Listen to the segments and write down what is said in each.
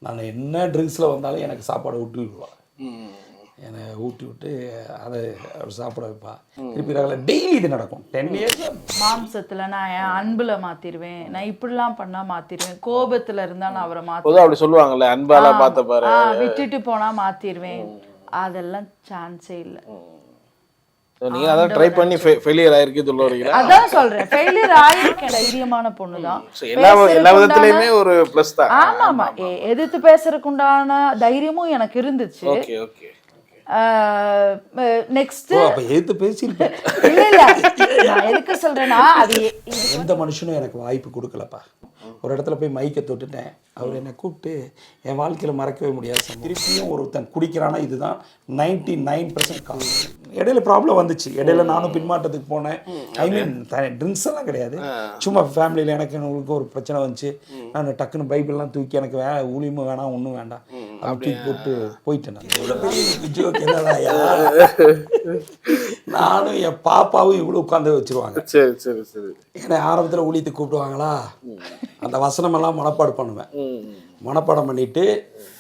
நான் என்ன ட்ரிங்க்ஸில் வந்தாலும் எனக்கு சாப்பாடை ஊட்டி விடுவாள். என்னை ஊட்டி விட்டு அதை சாப்பிட வைப்பா. திருப்பி டெய்லி இது நடக்கும். 10 இயர்ஸ். மாம்சத்தில் நான் என் அன்பில் மாற்றிடுவேன், நான் இப்படிலாம் பண்ணால் மாற்றிடுவேன், கோபத்தில் இருந்தால் நான் அவரை அப்படி சொல்லுவாங்கல்ல, அன்பால பார்த்த பாரு, விட்டுட்டு போனால் மாற்றிடுவேன். அதெல்லாம் சான்ஸே இல்லை. நீங்க அதான் ட்ரை பண்ணி ஃபெயிலியர் ஆயிருக்கு சொல்றீங்க. அதான் சொல்றேன், ஃபெயிலியர் ஆயிருக்கேன். தைரியமான பொண்ணு தான், எல்லா விதத்துலயுமே ஒரு ப்ளஸ் தான். ஆமா ஆமா, எதிர்த்து பேசுறதுக்கு உண்டான தைரியமும் எனக்கு இருந்துச்சு. Okay okay. நெக்ஸ்ட் அப்ப எதிர்த்து பேசியிருப்பேன். இல்ல இல்ல, நான் எதுக்கு சொல்றேன்னா, அது எந்த மனுஷனும் எனக்கு வாய்ப்பு கொடுக்கலப்பா. ஒரு இடத்துல போய் மைக்கை தொட்டுட்டேன். அவர் என்னை கூப்பிட்டு என் வாழ்க்கையில் மறக்கவே முடியாது. திருப்பியும் ஒருத்தன் குடிக்கிறானா இதுதான் 99% காரணம். இடையில ப்ராப்ளம் வந்துச்சு. இடையில நானும் பின்மாற்றத்துக்கு போனேன். ஐ மீன் ட்ரிங்க்ஸ் எல்லாம் கிடையாது, சும்மா ஃபேமிலியில் எனக்கு உங்களுக்கு ஒரு பிரச்சனை வந்துச்சு. நான் டக்குன்னு பைபிள்லாம் தூக்கி எனக்கு ஊழியமும் வேணாம் ஒன்றும் வேண்டாம் அப்படி போட்டு போயிட்டேன். நானும் என் பாப்பாவும் இவ்வளோ உட்காந்து வச்சிருவாங்க. சரி சரி சரி. ஏன்னா ஆரம்பத்தில் ஊழியத்துக்கு கூப்பிடுவாங்களா, அந்த வசனமெல்லாம் மனப்பாடு பண்ணுவேன். மனப்பாடம் பண்ணிட்டு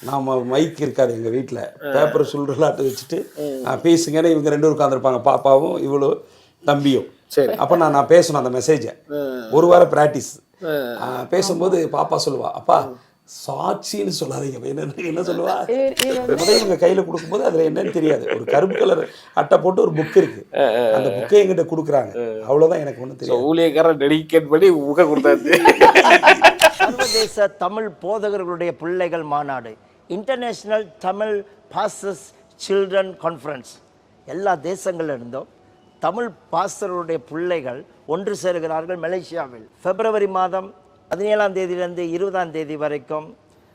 நாம் மைக் இருக்காது எங்கள் வீட்டில், பேப்பர் சுல்றலாட்டு வச்சுட்டு பேசுங்கன்னு இவங்க 2 பேரும் உட்காந்துருப்பாங்க, பாப்பாவும் இவ்வளோ தம்பியும். சரி. அப்போ நான் பேசணும் அந்த மெசேஜை. ஒரு வாரம் ப்ராக்டிஸ். பேசும்போது பாப்பா சொல்லுவா, அப்பா சாட்சின்னு சொல்லாதீங்க. என்ன சொல்லுவா, இவங்க கையில் கொடுக்கும்போது அதில் என்னன்னு தெரியாது, ஒரு கருப்பு கலர் அட்டை போட்டு ஒரு புக் இருக்கு, அந்த புக்கை எங்கிட்ட கொடுக்குறாங்க. அவ்வளோதான், எனக்கு ஒன்றும் தெரியும். ஊழியக்காரன் டெடிகேட் பண்ணி புக்கை கொடுத்தாச்சு. சர்வதேச தமிழ் போதகர்களுடைய பிள்ளைகள் மாநாடு, international Tamil pastors children conference, எல்லா தேசங்களில் இருந்தும் தமிழ் பாஸ்டர்களுடைய பிள்ளைகள் ஒன்று சேருகிறார்கள் மலேசியாவில். பிப்ரவரி மாதம் 17ஆம் தேதியிலிருந்து 20ஆம் தேதி வரைக்கும்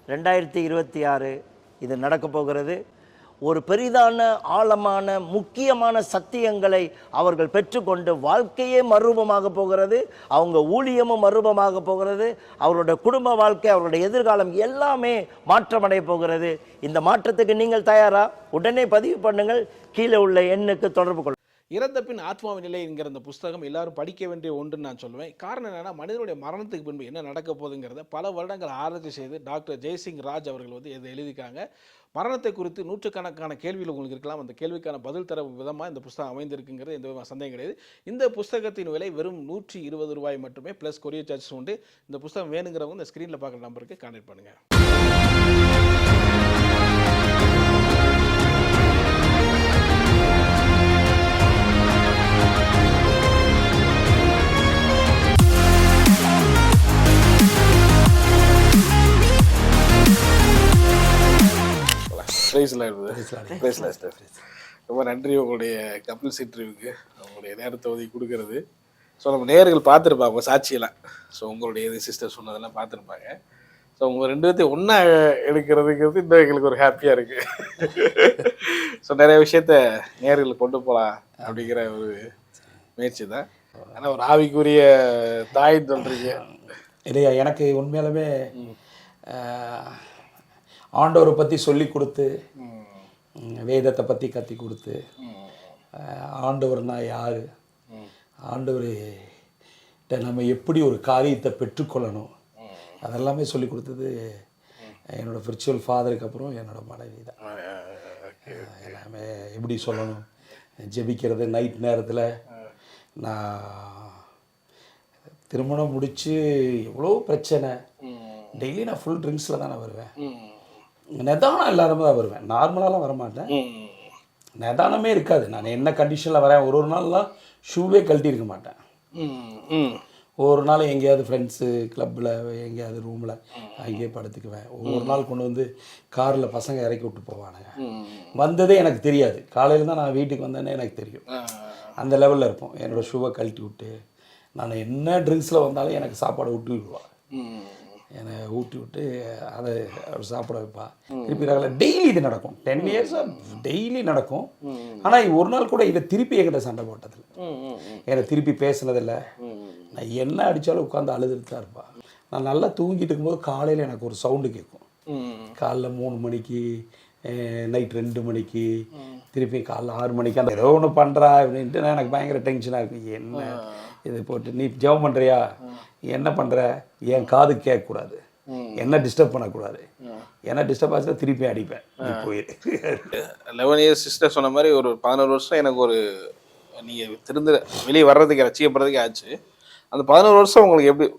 2026 இது நடக்கப் போகிறது. ஒரு பெரிதான ஆழமான முக்கியமான சத்தியங்களை அவர்கள் பெற்றுக்கொண்டு வாழ்க்கையே மறுரூபமாக போகிறது, அவங்க ஊழியமும் மறுரூபமாக போகிறது, அவருடைய குடும்ப வாழ்க்கை, அவருடைய எதிர்காலம் எல்லாமே மாற்றமடைய போகிறது. இந்த மாற்றத்துக்கு நீங்கள் தயாரா? உடனே பதிவு பண்ணுங்கள், கீழே உள்ள எண்ணுக்கு தொடர்பு கொள்ளுங்கள். இறந்த பின் ஆத்மாவின் நிலை என்கிற இந்த புஸ்தகம் எல்லாரும் படிக்க வேண்டிய ஒன்றுன்னு நான் சொல்லுவேன். காரணம் என்னன்னா, மனிதனுடைய மரணத்துக்கு பின்பு என்ன நடக்க போகுதுங்கிறத பல வருடங்கள் ஆராய்ச்சி செய்து டாக்டர் ஜெய்சிங் ராஜ் அவர்கள் இதை எழுதியிருக்காங்க. மரணத்தை குறித்து நூற்றுக்கணக்கான கேள்விகள் உங்களுக்கு இருக்கலாம். அந்த கேள்விக்கான பதில் தர விதமாக இந்த புஸ்தகம் அமைந்திருக்குங்கிறது எந்த சந்தேகம் கிடையாது. இந்த புஸ்தகத்தின் விலை வெறும் 120 ரூபாய் மட்டுமே, ப்ளஸ் கொரியர் சார்ஜஸ் உண்டு. இந்த புஸ்தகம் வேணுங்கிறவங்க இந்த ஸ்க்ரீனில் பார்க்குற நம்பருக்கு கான்டாக்ட் பண்ணுங்கள். ரொம்ப நன்றி உங்களுடைய கப்பிள்ஸ் இன்டர்வியூக்கு, உங்களுடைய நேரத்தை ஒதுக்கி கொடுக்கறது. ஸோ நம்ம நேயர்கள் பார்த்துருப்பாங்க உங்கள் சாட்சியெல்லாம். ஸோ உங்களுடைய சிஸ்டர் சொன்னதெல்லாம் பார்த்துருப்பாங்க. ஸோ உங்கள் 2 பேர்த்தையும் ஒன்றா எடுக்கிறதுங்கிறது இன்னும் எங்களுக்கு ஒரு ஹாப்பியாக இருக்குது. ஸோ நிறைய விஷயத்த நேயர்களுக்கு கொண்டு போகலாம் அப்படிங்கிற ஒரு முயற்சி தான். ஆனால் ஒரு ஆவிக்குரிய தாயின்னு சொல்கிறீங்க இல்லையா? எனக்கு உண்மையாலுமே ஆண்டவரை பற்றி சொல்லி கொடுத்து, வேதத்தை பற்றி கற்றி கொடுத்து, ஆண்டவர்னா யார், ஆண்டவர்கிட்ட நம்ம எப்படி ஒரு காரியத்தை பெற்றுக்கொள்ளணும், அதெல்லாமே சொல்லி கொடுத்தது என்னோடய ஸ்பிரிச்சுவல் ஃபாதருக்கு அப்புறம் என்னோடய மனைவி தான். எல்லாமே எப்படி சொல்லணும், ஜெபிக்கிறது நைட் நேரத்தில். நான் திருமணம் முடித்து எவ்வளோ பிரச்சனை, டெய்லி நான் ஃபுல் ட்ரிங்க்ஸில் தான் நான் வருவேன். நிதானம் எல்லாருமே தான் வருவேன், நார்மலாலாம் வரமாட்டேன். நிதானமே இருக்காது. நான் என்ன கண்டிஷனில் வரேன், ஒரு நாள்லாம் ஷூவே கழட்டி இருக்க மாட்டேன். ஒவ்வொரு நாள் எங்கேயாவது ஃப்ரெண்ட்ஸு கிளப்பில் எங்கேயாவது ரூமில் அங்கேயே படுத்துக்குவேன். ஒவ்வொரு நாள் கொண்டு வந்து காரில் பசங்க இறக்கி விட்டு போவானுங்க. வந்ததே எனக்கு தெரியாது, காலையில் தான் நான் வீட்டுக்கு வந்தேன்னே எனக்கு தெரியும். அந்த லெவலில் இருப்போம். என்னோடய ஷூவை கழட்டி விட்டு, நான் என்ன ட்ரிங்க்ஸில் வந்தாலும் எனக்கு சாப்பாடை ஊட்டி விடுவாள். என்னை ஊட்டி விட்டு அதை சாப்பிட வைப்பா. திருப்பி டெய்லி இது நடக்கும். 10 இயர்ஸ் டெய்லி நடக்கும். ஆனால் ஒரு நாள் கூட இதை திருப்பி என்கிட்ட சண்டை போட்டதில்லை, என்னை திருப்பி பேசினதில்லை. நான் என்ன அடித்தாலும் உட்காந்து அழுதுட்டு தான் இருப்பா. நான் நல்லா தூங்கிட்டு இருக்கும்போது காலையில் எனக்கு ஒரு சவுண்டு கேட்கும். காலைல 3 மணிக்கு, நைட் 2 மணிக்கு, திருப்பி காலைல 6 மணிக்கு. அந்த ஏதோ ஒன்று பண்ணுறா அப்படின்ட்டு எனக்கு பயங்கர டென்ஷனாக இருக்கும். என்ன இது போட்டு நீ ஜெபம் பண்ணுறியா, என்ன பண்ணுற, என் காது கேட்கக்கூடாது. என்ன டிஸ்டர்ப் பண்ணக்கூடாது. என்ன டிஸ்டர்ப் ஆச்சுன்னா திருப்பி அடிப்பேன். போயிரு 11 இயர்ஸ் சிஸ்டர் சொன்ன மாதிரி ஒரு 11 வருஷம் எனக்கு ஒரு நீங்கள் திருந்து வெளியே வர்றதுக்கு ரசிக்கப்படுறதுக்கு ஆச்சு. அந்த 11 வருஷம் உங்களுக்கு எப்படி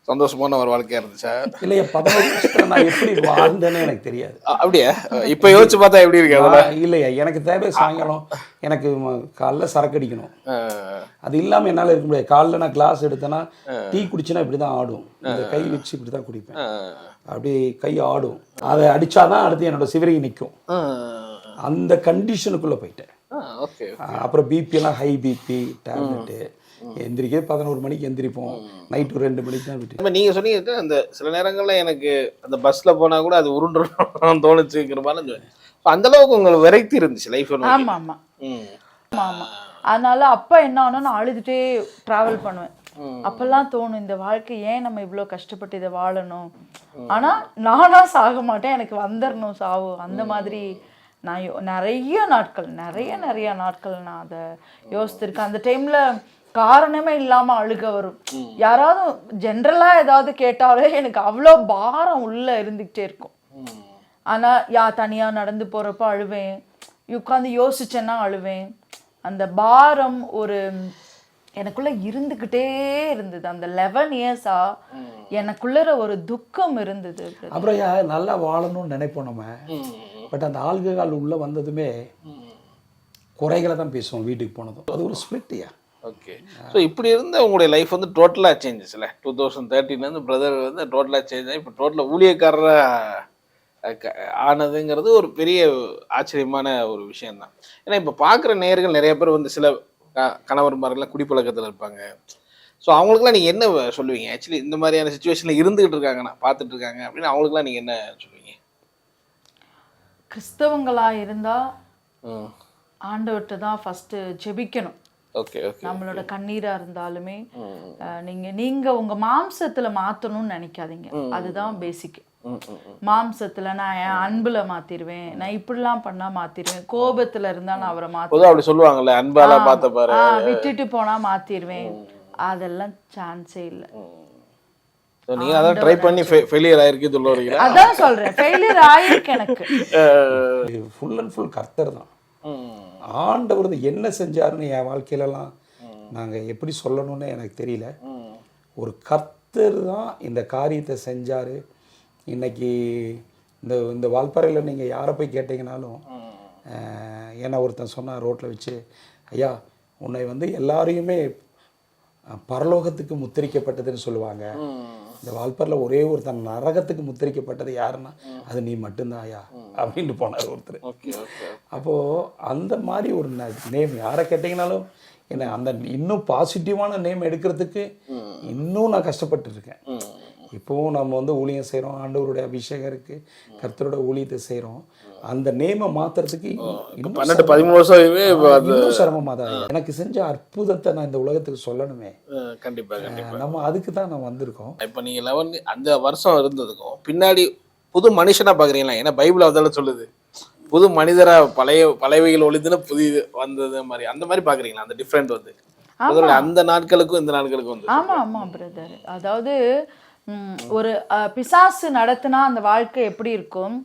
சந்தோஷமான ஒரு வாழ்க்கையா இருந்துச்சா? இல்லையா, 11 வருஷத்துல நான் எப்படி வாழ்ந்தேன்னு எனக்கு தெரியாது. அப்படியா? இப்போ யோசிச்சு பார்த்தா எப்படி இருக்கு அதெல்லாம்? இல்லையா, எனக்கு தேவை சாயங்காலம் எனக்கு காலைல சரக்கு அடிக்கணும். அது இல்லாமல் என்னால் இருக்க முடியாது. காலைல நான் கிளாஸ் எடுத்தேன்னா டீ குடிச்சுன்னா இப்படி தான் ஆடும். இந்த கை வச்சு இப்படி தான் குடிப்பேன். அப்படி கை ஆடும். அதை அடித்தாதான் அடுத்து என்னோட சிவரிங்கி நிற்கும். அந்த கண்டிஷனுக்குள்ளே போயிட்டேன். அப்புறம் பிபியெல்லாம் ஹை பிபி டேப்லெட்டு. எந்திரிக்கே 11 மணிக்கு எந்திரிப்போம். நைட்டு 2 மணிக்கு தான் விட்டு. இப்போ நீங்கள் சொன்னீங்க அந்த சில நேரங்களில் எனக்கு அந்த பஸ்ஸில் போனால் கூட அது உருண்டுறோம் தோணுச்சுங்கிற மாதிரி. அந்த அளவுக்கு உங்களுக்கு வெரைட்டி இருந்துச்சு லைஃப். ஆமாம் ஆமாம் ஆமாம். அதனால அப்போ என்ன ஆனோ நான் அழுதுகிட்டே ட்ராவல் பண்ணுவேன். அப்பெல்லாம் தோணும் இந்த வாழ்க்கை ஏன் நம்ம இவ்வளோ கஷ்டப்பட்டு இதை வாழணும். ஆனால் நானா சாக மாட்டேன், எனக்கு வந்துடணும் சாவு. அந்த மாதிரி நான் நிறைய நாட்கள் நான் அதை யோசித்திருக்கேன். அந்த டைமில் காரணமே இல்லாம அழுக வரும். யாராவது ஜென்ரலா ஏதாவது கேட்டாலே எனக்கு அவ்வளோ பாரம் உள்ள இருந்துகிட்டே இருக்கும். ஆனா தனியா நடந்து போறப்ப அழுவேன், உட்காந்து யோசிச்சேன்னா அழுவேன். அந்த பாரம் ஒரு எனக்குள்ள இருந்துகிட்டே இருந்தது. அந்த 11 இயர்ஸா எனக்குள்ள ஒரு துக்கம் இருந்தது. அப்புறம் நல்லா வாழணும்னு நினைப்போம் நம்ம. பட் அந்த ஆல்கஹால் உள்ள வந்ததுமே குறைகளை தான் பேசுவோம் வீட்டுக்கு போனதும். அது ஒரு ஸ்பிளிட்டியா. ஓகே. ஸோ இப்படி இருந்த உங்களுடைய லைஃப் வந்து டோட்டலாக சேஞ்சஸ்ல 2013 பிரதர் வந்து டோட்டலாக சேஞ்ச் ஆகி இப்போ டோட்டலாக ஊழியக்காரராக ஆனதுங்கிறது ஒரு பெரிய ஆச்சரியமான ஒரு விஷயம்தான். ஏன்னா இப்போ பார்க்குற நேயர்கள் நிறைய பேர் வந்து சில கணவர்மார்கள்லாம் குடிப்பழக்கத்தில் இருப்பாங்க. ஸோ அவங்களுக்குலாம் நீங்கள் என்ன சொல்லுவீங்க? ஆக்சுவலி இந்த மாதிரியான சுச்சுவேஷனில் இருந்துகிட்டு இருக்காங்கண்ணா பார்த்துட்டு இருக்காங்க அப்படின்னு அவங்களுக்குலாம் நீங்கள் என்ன சொல்லுவீங்க? கிறிஸ்தவங்களா இருந்தா ஆண்டவர்கிட்ட தான் ஃபர்ஸ்ட் ஜெபிக்கணும். நம்மளோட கண்ணீரா இருந்தாலுமே நீங்க உங்க மாம்சத்துல மாத்தணும்னு நினைக்காதீங்க. அதுதான் பேசிக். மாம்சத்துல நான் என் அன்புல மாத்திருவேன், நான் இப்படிலாம் பண்ணா மாத்திருவேன், கோபத்துல இருந்தா நான் அவரை மாத்தி சொல்லுவாங்கல்ல அன்பால மாத்த பாரு, விட்டுட்டு போனா மாத்திருவேன். அதெல்லாம் சான்ஸே இல்ல. நீங்க அத ட்ரை பண்ணி ஃபெயிலியர் ஆயிருக்கு சொல்றீங்க. அதான் சொல்றேன், ஃபெயிலியர் ஆயிருக்கு எனக்கு. ஃபுல் அண்ட் ஃபுல் கர்த்தர் தான். ஆண்டவர் என்ன செஞ்சாருன்னு என் வாழ்க்கையிலலாம் நாங்கள் எப்படி சொல்லணும்னு எனக்கு தெரியல. ஒரு கர்த்தர் தான் இந்த காரியத்தை செஞ்சார். இன்னைக்கு இந்த வால்பாறையில் நீங்கள் யாரை போய் கேட்டிங்கனாலும் என்ன ஒருத்தன் சொன்னான் ரோட்டில் வச்சு, ஐயா உன்னை எல்லாரையுமே பரலோகத்துக்கு முத்திரிக்கப்பட்டதுன்னு சொல்லுவாங்க. இந்த வால்பாறையில் ஒரே ஒருத்தன் நரகத்துக்கு முத்திரிக்கப்பட்டது யாருன்னா அது நீ மட்டும்தான் ஐயா அப்படின்ட்டு போனார் ஒருத்தர். அப்போது அந்த மாதிரி ஒரு நேம் யாரை கேட்டிங்கனாலும் என்ன அந்த இன்னும் பாசிட்டிவான நேம் எடுக்கிறதுக்கு இன்னும் நான் கஷ்டப்பட்டு இருக்கேன். இப்போவும் நம்ம ஊழியம் செய்கிறோம், ஆண்டவருடைய அபிஷேகம் இருக்குது, கர்த்தரோட ஊழியத்தை செய்கிறோம். அந்த நேமை மாற்றுறதுக்கு இன்னும் 13 வருஷம் இன்னும் சிரமமாக தான். எனக்கு செஞ்ச அற்புதத்தை நான் இந்த உலகத்துக்கு சொல்லணுமே. கண்டிப்பாக நம்ம அதுக்கு தான் நான் வந்திருக்கோம். இப்போ நீங்கள் 11 அந்த வருஷம் இருந்ததுக்கும் பின்னாடி புது மனுஷனாக பார்க்குறீங்களா? ஏன்னா பைபிள் அதெல்லாம் சொல்லுது புது மனிதராக பழையவைகள் ஒழிதுன்னு புதிய வந்தது மாதிரி. அந்த மாதிரி பார்க்குறீங்களா அந்த டிஃப்ரெண்ட் அந்த நாட்களுக்கும் இந்த நாட்களுக்கும் ஆமாம் பிரதர். அதாவது ஒரு பிசாசு நடத்தினா அந்த வாழ்க்கை எப்படி இருக்கும்,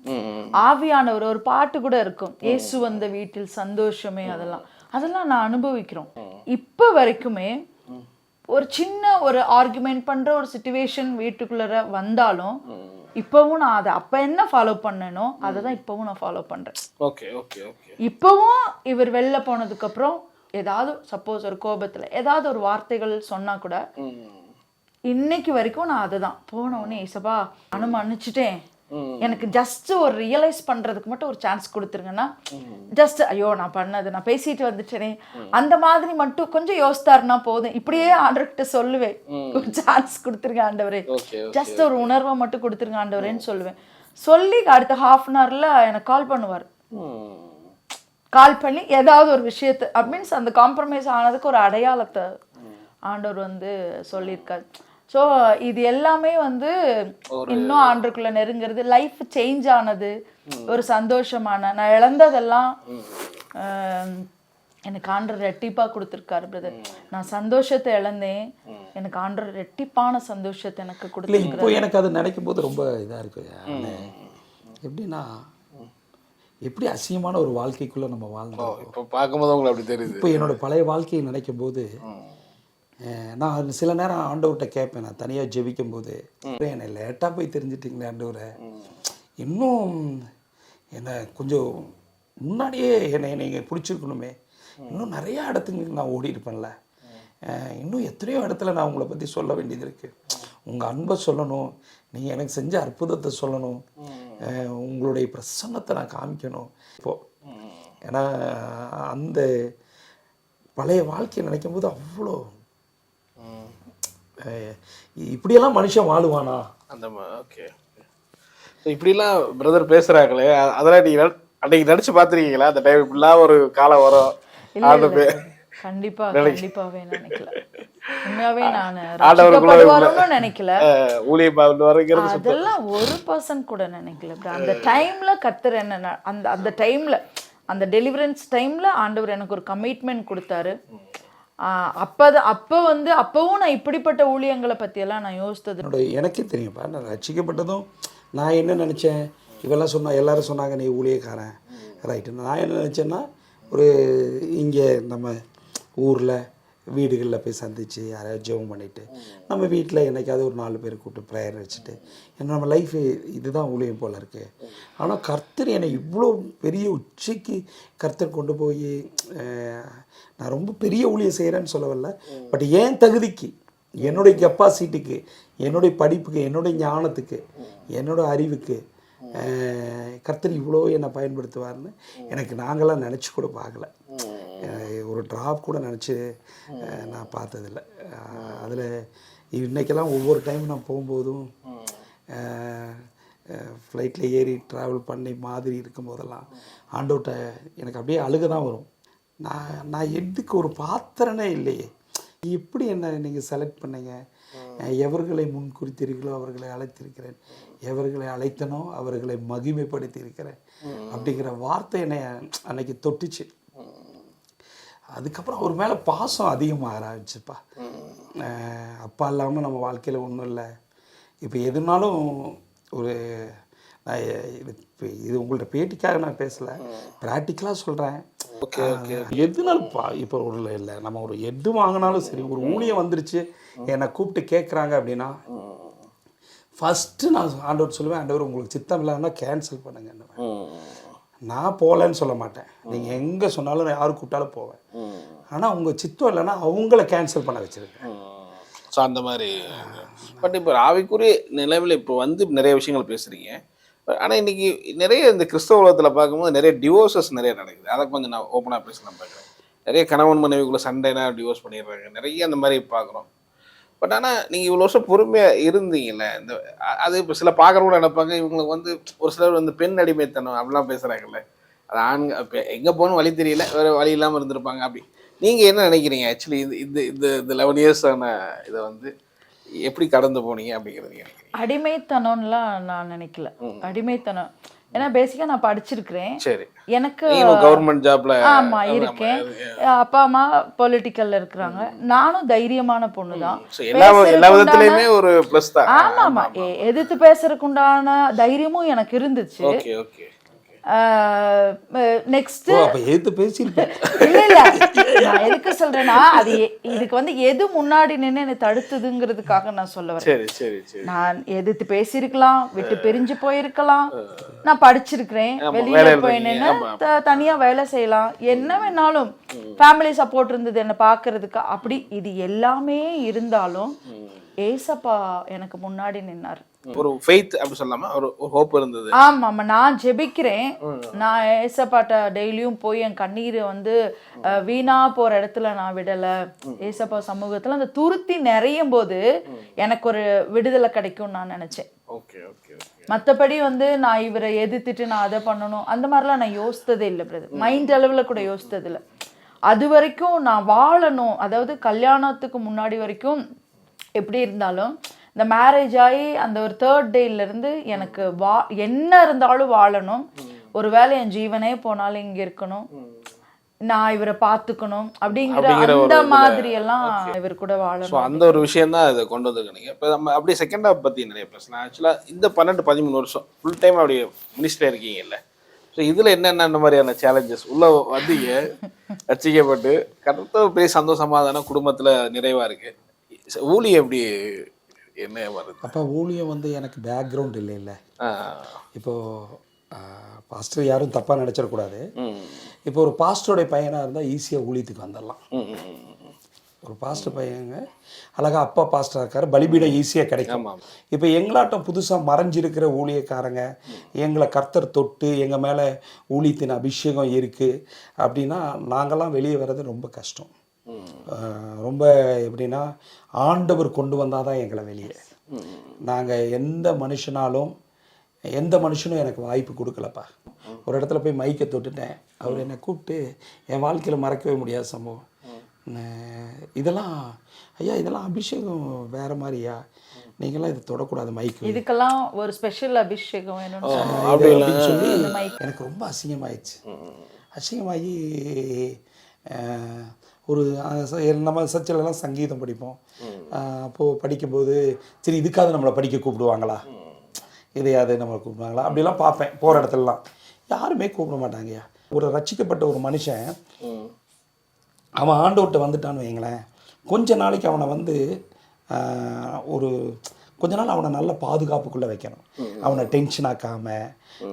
ஆவியானவர் ஒரு பாட்டு கூட இருக்கும், இயேசு வந்த வீட்டில் சந்தோஷமே. அதெல்லாம் நான் அனுபவிக்கிறோம். இப்ப வரைக்குமே ஒரு சின்ன ஒரு ஆர்குமெண்ட் பண்ற ஒரு சிச்சுவேஷன் வீட்டுக்குள்ள வந்தாலும் இப்பவும் நான் அதை அப்ப என்ன ஃபாலோ பண்ணனோ அதை தான் இப்பவும் நான் ஃபாலோ பண்றேன். இப்பவும் இவர் வெளில போனதுக்கு அப்புறம் ஏதாவது சப்போஸ் ஒரு கோபத்துல ஏதாவது ஒரு வார்த்தைகள் சொன்னா கூட இன்னைக்கு வரைக்கும் நான் அதுதான் போனோடனே ஏசப்பா நானும் மன்னிச்சுட்டேன், எனக்கு ஜஸ்ட் ஒரு ரியலைஸ் பண்றதுக்கு மட்டும் ஒரு சான்ஸ் கொடுத்துருங்கன்னா, ஜஸ்ட் ஐயோ நான் பண்ணது நான் பேசிட்டு வந்துட்டேனே அந்த மாதிரி மட்டும் கொஞ்சம் யோசித்தாருன்னா போதும். இப்படியே ஆண்டவர்கிட்ட சொல்லுவேன், ஒரு சான்ஸ் கொடுத்துருங்க ஆண்டவரே, ஜஸ்ட் ஒரு உணர்வை மட்டும் கொடுத்துருங்க ஆண்டவரேன்னு சொல்லுவேன். சொல்லி அடுத்த ½ எனக்கு கால் பண்ணுவார். கால் பண்ணி ஏதாவது ஒரு விஷயத்தை மீன்ஸ் அந்த காம்ப்ரமைஸ் ஆனதுக்கு ஒரு அடையாளத்தை ஆண்டவர் சொல்லியிருக்காரு. ஸோ இது எல்லாமே இன்னும் ஆண்டவருக்குள்ள நெருங்கிறது, லைஃப் சேஞ்ச் ஆனது, ஒரு சந்தோஷமான நான் இழந்ததெல்லாம் எனக்கு ஆண்டவர் ரெட்டிப்பா கொடுத்துருக்காரு பிரதர். நான் சந்தோஷத்தை இழந்தேன், எனக்கு ஆண்டவர் ரெட்டிப்பான சந்தோஷத்தை எனக்கு இல்லை கொடுத்துருக்காரு. இப்போ எனக்கு அது நினைக்கும் போது ரொம்ப இதாக இருக்கு. எப்படின்னா எப்படி அசிங்கமான ஒரு வாழ்க்கைக்குள்ளே நம்ம வாழ்ந்தோம். இப்போ பார்க்கும்போது உங்களுக்கு அப்படி தெரியுது. இப்போ என்னோட பழைய வாழ்க்கையை நினைக்கும் போது நான் சில நேரம் ஆண்டவர்கிட்ட கேட்பேன். நான் தனியாக ஜெபிக்கும் போது, என்னை லேட்டாக போய் தெரிஞ்சிட்டிங்களே ஆண்டவரை, இன்னும் என்னை கொஞ்சம் முன்னாடியே என்னை நீங்கள் பிடிச்சிருக்கணுமே, இன்னும் நிறையா இடத்துக்கு நான் ஓடி இருப்பேன்ல, இன்னும் எத்தனையோ இடத்துல நான் உங்களை பற்றி சொல்ல வேண்டியது இருக்குது, உங்கள் அன்பை சொல்லணும், நீங்கள் எனக்கு செஞ்ச அற்புதத்தை சொல்லணும், உங்களுடைய பிரசன்னத்தை நான் காமிக்கணும் இப்போது. ஏன்னா அந்த பழைய வாழ்க்கையை நினைக்கும் போது அவ்வளோ இப்படியெல்லாம் மனுஷன் வாழுவானா அந்த. ஓகே, இப்படிலாம் பிரதர் பேசுகிறாங்களே, அதெல்லாம் நீங்கள் அன்னைக்கு நினச்சி பார்த்துருக்கீங்களா? அந்த டைம் இப்படிலாம் ஒரு காலம் வரும்? கண்டிப்பா கண்டிப்பாவே நினைக்கல. உண்மையாவே நான் ரட்சிக்கப்படுவாருன்னு நினைக்கல. அதெல்லாம் 1% கூட நினைக்கல. அந்த டைம்ல கர்த்தர் என்ன அந்த டைம்ல, அந்த டெலிவரன்ஸ் டைம்ல ஆண்டவர் எனக்கு ஒரு கமிட்மெண்ட் கொடுத்தாரு. அப்பவும் நான் இப்படிப்பட்ட ஊழியங்களை பற்றியெல்லாம் நான் யோசித்தது எனக்கே தெரியும்ப்பா. நான் ரட்சிக்கப்பட்டதும் நான் என்ன நினச்சேன், இவெல்லாம் எல்லாரும் சொன்னாங்க நீ ஊழியக்காரன் ரைட்டு. நான் என்ன நினச்சேன்னா, ஒரு இங்கே நம்ம ஊரில் வீடுகளில் போய் சந்தித்து யாரையாவது ஜெபம் பண்ணிவிட்டு நம்ம வீட்டில் என்னைக்காவது ஒரு 4 பேர் கூப்பிட்டு ப்ரேயர் வச்சுட்டு நம்ம லைஃபு இதுதான் ஊழியம் போல் இருக்குது. ஆனால் கர்த்தர் என்னை இவ்வளோ பெரிய உச்சிக்கு கர்த்தர் கொண்டு போய் நான் ரொம்ப பெரிய ஊழியம் செய்கிறேன்னு சொல்ல வரல, பட் ஏன் தகுதிக்கு, என்னுடைய கெப்பாசிட்டிக்கு, என்னுடைய படிப்புக்கு, என்னுடைய ஞானத்துக்கு, என்னோடய அறிவுக்கு கர்த்தர் இவ்வளோ என்னை பயன்படுத்துவார்னு எனக்கு நாங்களாம் நினச்சி கூட பார்க்கல. ஒரு ட்ராப் கூட நினச்சி நான் பார்த்ததில்ல. அதில் இன்றைக்கெல்லாம் ஒவ்வொரு டைம் நான் போகும்போதும் ஃப்ளைட்டில் ஏறி ட்ராவல் பண்ணி மாதிரி இருக்கும்போதெல்லாம் ஆண்டவர்கிட்ட எனக்கு அப்படியே அழுக தான் வரும். நான் எதுக்கு ஒரு பாத்திரனே இல்லையே, எப்படி என்ன நீங்கள் செலக்ட் பண்ணீங்க, எவர்களை முன் குறித்தீர்களோ அவர்களை அழைத்திருக்கிறேன், எவர்களை அழைத்தனோ அவர்களை மகிமைப்படுத்தி இருக்கிறேன் அப்படிங்கிற வார்த்தை என்னை அன்னைக்கு தொட்டுச்சு. அதுக்கப்புறம் அவர் மேலே பாசம் அதிகமாக ஆரம்பிச்சுப்பா. அப்பா இல்லாமல் நம்ம வாழ்க்கையில் ஒன்றும் இல்லை. இப்போ எதுனாலும் ஒரு நான் இது உங்கள்ட்ட பேட்டிக்காக நான் பேசலை, ப்ராக்டிக்கலாக சொல்கிறேன். எதுனாலும் இப்போ ஒரு இல்லை நம்ம ஒரு எது வாங்கினாலும் சரி, ஒரு ஊழியம் வந்துருச்சு என்னை கூப்பிட்டு கேட்குறாங்க அப்படின்னா ஃபஸ்ட்டு நான் ஆண்டவர் சொல்லுவேன், ஆண்டவர் உங்களுக்கு சித்தம் இல்லைன்னா கேன்சல் பண்ணுங்க. நான் போகலன்னு சொல்ல மாட்டேன், நீங்கள் எங்கே சொன்னாலும் நான் யார் கூப்பிட்டாலும் போவேன். ஆனால் உங்கள் சித்தம் இல்லைன்னா அவங்கள கேன்சல் பண்ண வச்சுருக்கேன். ஸோ அந்த மாதிரி. பட் இப்போ ஆவிக்குரிய நிலைவில் இப்போ வந்து நிறைய விஷயங்கள் பேசுகிறீங்க. ஆனால் இன்றைக்கி நிறைய இந்த கிறிஸ்தவ உலகத்தில் பார்க்கும்போது நிறைய டிவோர்ஸஸ் நிறைய நடக்குது. அதை கொஞ்சம் நான் ஓப்பனாக பேசலாம் பார்க்குறேன். நிறைய கணவன் மனைவிக்குள்ளே சண்டைனா டிவோர்ஸ் பண்ணிடுறாங்க, நிறைய அந்த மாதிரி பார்க்குறோம். பட் ஆனால் நீங்கள் இவ்வளோ வருஷம் பொறுமையாக இருந்தீங்கல்ல, இந்த அது இப்போ சில பார்க்குறவங்க நினைப்பாங்க இவங்களுக்கு வந்து ஒரு சிலர் வந்து பெண் அடிமைத்தனம் அப்படிலாம் பேசுகிறாங்கல்ல, அது ஆண்கள் இப்போ எங்கே போகணும் வழி தெரியல, வேறு வழி இல்லாமல் இருந்திருப்பாங்க. அப்படி நீங்கள் என்ன நினைக்கிறீங்க? ஆக்சுவலி இந்த 11 இயர்ஸான இதை வந்து எப்படி கடந்து போனீங்க அப்படிங்கிறது நினைக்கிறீங்க? அடிமைத்தனம்லாம் நான் நினைக்கல. அடிமைத்தனம் ஏன்னா பேசிக்காக நான் படிச்சிருக்கிறேன். சரி, எனக்கு கவர்மெண்ட் ஜாப்ல ஆமாம் இருக்கேன், அப்பா அம்மா பொலிட்டிக்கல்ல இருக்கிறாங்க, நானும் தைரியமான பொண்ணு தான். எல்லா விதத்துலையுமே ஒரு ப்ளஸ் தான். ஆமாம் ஆமாம், எதிர்த்து பேசுறதுக்கு உண்டான தைரியமும் எனக்கு இருந்துச்சு. Okay okay. நெக்ஸ்ட் பேசியிருப்பேன். இல்ல இல்ல, நான் எதுக்கு சொல்றேன்னா அது இதுக்கு வந்து எது முன்னாடி நின்று என்னை தடுத்ததுங்கிறதுக்காக நான் சொல்ல வரேன். சரி சரி சரி. நான் எதிர்த்து பேசியிருக்கலாம், விட்டு பிரிஞ்சு போயிருக்கலாம், நான் படிச்சிருக்கிறேன், வெளியில போய் நின்று தனியா வேலை செய்யலாம், என்ன வேணாலும் ஃபேமிலி சப்போர்ட் இருந்தது என்ன பாக்குறதுக்கு. அப்படி இது எல்லாமே இருந்தாலும் ஏசப்பா எனக்கு முன்னாடி நின்னார். ஒரு ஃபெய்த் அப்படி சொல்லாம ஒரு ஹோப் இருந்தது. ஆமா ஆமா, நான் ஜெபிக்கிறேன், நான் ஏசப்பாட்ட டெய்லியும் போய் என் கண்ணீரை வந்து வீணா போற இடத்துல நான் விடல. ஏசப்பா சமூகத்துல அந்த துருத்தி நிறையும் போது எனக்கு ஒரு விடுதலை கிடைக்கும் நான் நினைச்சேன். மற்றபடி வந்து நான் இவரை எதிர்த்துட்டு நான் அதை பண்ணணும் அந்த மாதிரிலாம் நான் யோசித்ததே இல்லை பிரதர், மைண்ட் அளவில் கூட யோசித்தது இல்லை. அது வரைக்கும் நான் வாழணும், அதாவது கல்யாணத்துக்கு முன்னாடி வரைக்கும் எப்படி இருந்தாலும் இந்த மேரேஜ் ஆகி அந்த ஒரு 3rd டேலேருந்து எனக்கு என்ன இருந்தாலும் வாழணும், ஒரு வேளை என் ஜீவனே போனாலும் இங்கே இருக்கணும், நான் இவரை பார்த்துக்கணும் அப்படிங்கிற அப்படிங்கிற ஒரு அந்த இதுல- மாதிரி எல்லாம் இவர் கூட ஸோ வாழணும். அந்த ஒரு விஷயம் தான் இதை கொண்டு வந்துருக்கீங்க. இப்போ நம்ம அப்படியே செகண்ட் ஹாஃப் பற்றி நிறைய பேசலாம். ஆக்சுவலாக இந்த 12-13 வருஷம் ஃபுல் டைம் அப்படி மினிஸ்டர் இருக்கீங்கல்ல, ஸோ இதில் என்னென்ன மாதிரியான சேலஞ்சஸ் உள்ள வந்தீங்க, ரசிக்கப்பட்டு கரெக்டாக பெரிய சந்தோஷமாதான குடும்பத்தில் நிறைவாக இருக்குது. ஊழியம் எப்படி என்ன வருது? அப்போ ஊழியம் வந்து எனக்கு பேக்ரவுண்ட் இல்லை இல்லை. ஆ. இப்போது பாஸ்டர் யாரும் தப்பாக நினச்சிடக்கூடாது. ம். இப்போ ஒரு பாஸ்டருடைய பையனாக இருந்தால் ஈஸியாக ஊழியத்துக்கு வந்துடலாம். ம், ம், ம். ஒரு பாஸ்டர் பையங்க அழகாக அப்பா பாஸ்டராக இருக்கார், பலிபீடம் ஈஸியாக கிடைக்கும். ஆமாம். இப்போ எங்களாட்டம் புதுசாக மறைஞ்சிருக்கிற ஊழியக்காரங்க எங்களை கர்த்தர் தொட்டு எங்கள் மேலே ஊழியத்தின் அபிஷேகம் இருக்குது அப்படின்னா நாங்கள்லாம் வெளியே வர்றது ரொம்ப கஷ்டம். ரொம்ப எப்படின்னா ஆண்டவர் கொண்டு வந்தால் தான் எங்களை வெளியே. நாங்கள் எந்த மனுஷனும் எனக்கு வாய்ப்பு கொடுக்கலப்பா. ஒரு இடத்துல போய் மைக்கை தொட்டுட்டேன், அவர் என்னை கூப்பிட்டு என் வாழ்க்கையில் மறக்கவே முடியாத சம்பவம். இதெல்லாம் ஐயா இதெல்லாம் அபிஷேகம் வேறு மாதிரியா, நீங்களாம் இதை தொடக்கூடாது மைக்கு, இதுக்கெல்லாம் ஒரு ஸ்பெஷல் அபிஷேகம் வேணும்னு அப்படின்னு சொல்லி எனக்கு ரொம்ப அசிங்கமாயிடுச்சு. அசிங்கமாகி ஒரு நம்ம சர்ச்சிலலாம் சங்கீதம் படிப்போம். அப்போது படிக்கும்போது சரி இதுக்காவது நம்மளை படிக்க கூப்பிடுவாங்களா, இதையாவது நம்மளை கூப்பிடுவாங்களா அப்படிலாம் பார்ப்பேன். போகிற இடத்துலலாம் யாருமே கூப்பிட மாட்டாங்கய்யா. ஒரு ரட்சிக்கப்பட்ட ஒரு மனுஷன் அவன் ஆண்டவர்கிட்ட வந்துட்டான்னு வைங்களேன், கொஞ்ச நாளைக்கு அவனை வந்து ஒரு கொஞ்ச நாள் அவனை நல்ல பாதுகாப்புக்குள்ளே வைக்கணும். அவனை டென்ஷன் ஆக்காமல்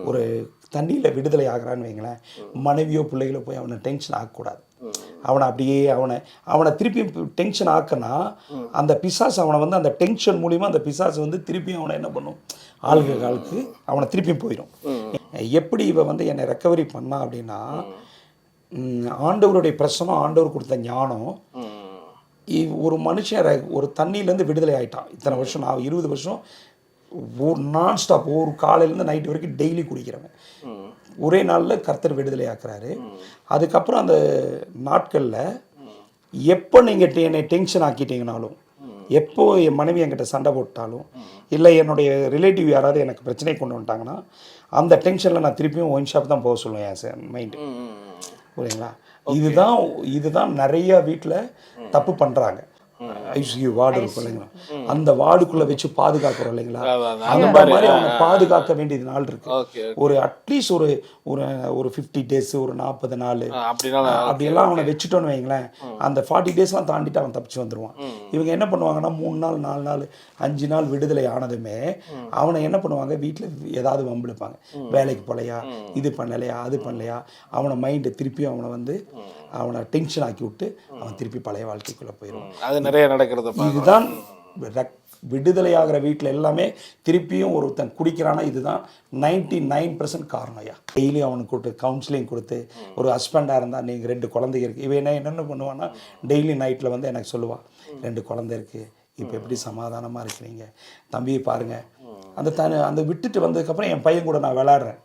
ஒரு தண்ணியில் விடுதலை ஆகிறான்னு வைங்களேன், மனைவியோ பிள்ளைகளோ போய் அவனை டென்ஷன் ஆக்கக்கூடாது. அவனை அப்படியே அவனை திருப்பி டென்ஷன் ஆக்கினா அந்த பிசாசு அவனை வந்து அந்த டென்ஷன் மூலிமா அந்த பிசாசு வந்து திருப்பியும் அவனை என்ன பண்ணும், ஆளுக்கு அவனை திருப்பியும் போயிடும். எப்படி இவன் வந்து என்னை ரெக்கவரி பண்ணா அப்படின்னா, ஆண்டவருடைய பிரசனம், ஆண்டவர் கொடுத்த ஞானம். ஒரு மனுஷன் ஒரு தண்ணியிலேருந்து விடுதலை ஆகிட்டான். இத்தனை வருஷம் நான் 20 வருஷம் ஒரு நான் ஸ்டாப் ஒரு காலையிலேருந்து நைட்டு வரைக்கும் டெய்லி குடிக்கிறவன். ஒரே நாளில் கர்த்தர் விடுதலை ஆக்குறாரு. அதுக்கப்புறம் அந்த நாட்களில் எப்போ நீங்கள் என்னை டென்ஷன் ஆக்கிட்டீங்கனாலும், எப்போ என் மனைவி என்கிட்ட சண்டை போட்டாலும், இல்லை என்னுடைய ரிலேட்டிவ் யாராவது எனக்கு பிரச்சனை கொண்டு வந்துட்டாங்கன்னா அந்த டென்ஷனில் நான் திருப்பியும் ஒயின் ஷாப் தான் போக சொல்லுவேன் என் மைண்டு. புரியுங்களா? இதுதான் நிறைய வீட்டில் தப்பு பண்ணுறாங்க. ஐசியூ வார்டு இருக்கும் இல்லைங்களா, அந்த வார்டுக்குள்ளே வச்சு பாதுகாக்கிறோம் இல்லைங்களா, அந்த மாதிரி அவங்க பாதுகாக்க வேண்டியது நாள் இருக்கு. ஒரு அட்லீஸ்ட் ஒரு 50 டேஸ், ஒரு 40 நாள் அப்படியெல்லாம் அவனை வச்சுட்டோன்னு வைங்களேன், அந்த 40 டேஸ்லாம் தாண்டிட்டு அவன் தப்பிச்சு வந்துடுவான். இவங்க என்ன பண்ணுவாங்கன்னா 3 நாள் 4 நாள் 5 நாள் விடுதலை ஆனதுமே அவனை என்ன பண்ணுவாங்க, வீட்டில் ஏதாவது வம்பிழுப்பாங்க. வேலைக்கு போகலையா, இது பண்ணலையா, அது பண்ணலையா, அவனை மைண்டை திருப்பியும் அவனை டென்ஷன் ஆக்கி விட்டு அவன் திருப்பி பழைய வாழ்க்கைக்குள்ளே போயிடுவான். அது நிறைய நடக்கிறது. இதுதான் விடுதலையாகிற வீட்டில் எல்லாமே திருப்பியும் ஒருத்தன் குடிக்கிறான்னா இதுதான் 99% காரணம். ஐயா டெய்லியும் அவனுக்கு கொடுத்து கவுன்சிலிங் கொடுத்து, ஒரு ஹஸ்பண்டாக இருந்தால் நீங்கள் 2 குழந்தைங்க இருக்குது, இவன் என்னென்ன பண்ணுவான்னா டெய்லி நைட்டில் வந்து எனக்கு சொல்லுவான், 2 குழந்தை இருக்குது, இப்போ எப்படி சமாதானமாக இருக்கிறீங்க தம்பியை பாருங்கள். அந்த விட்டுட்டு வந்ததுக்கப்புறம் என் பையன் கூட நான் விளையாடுறேன்.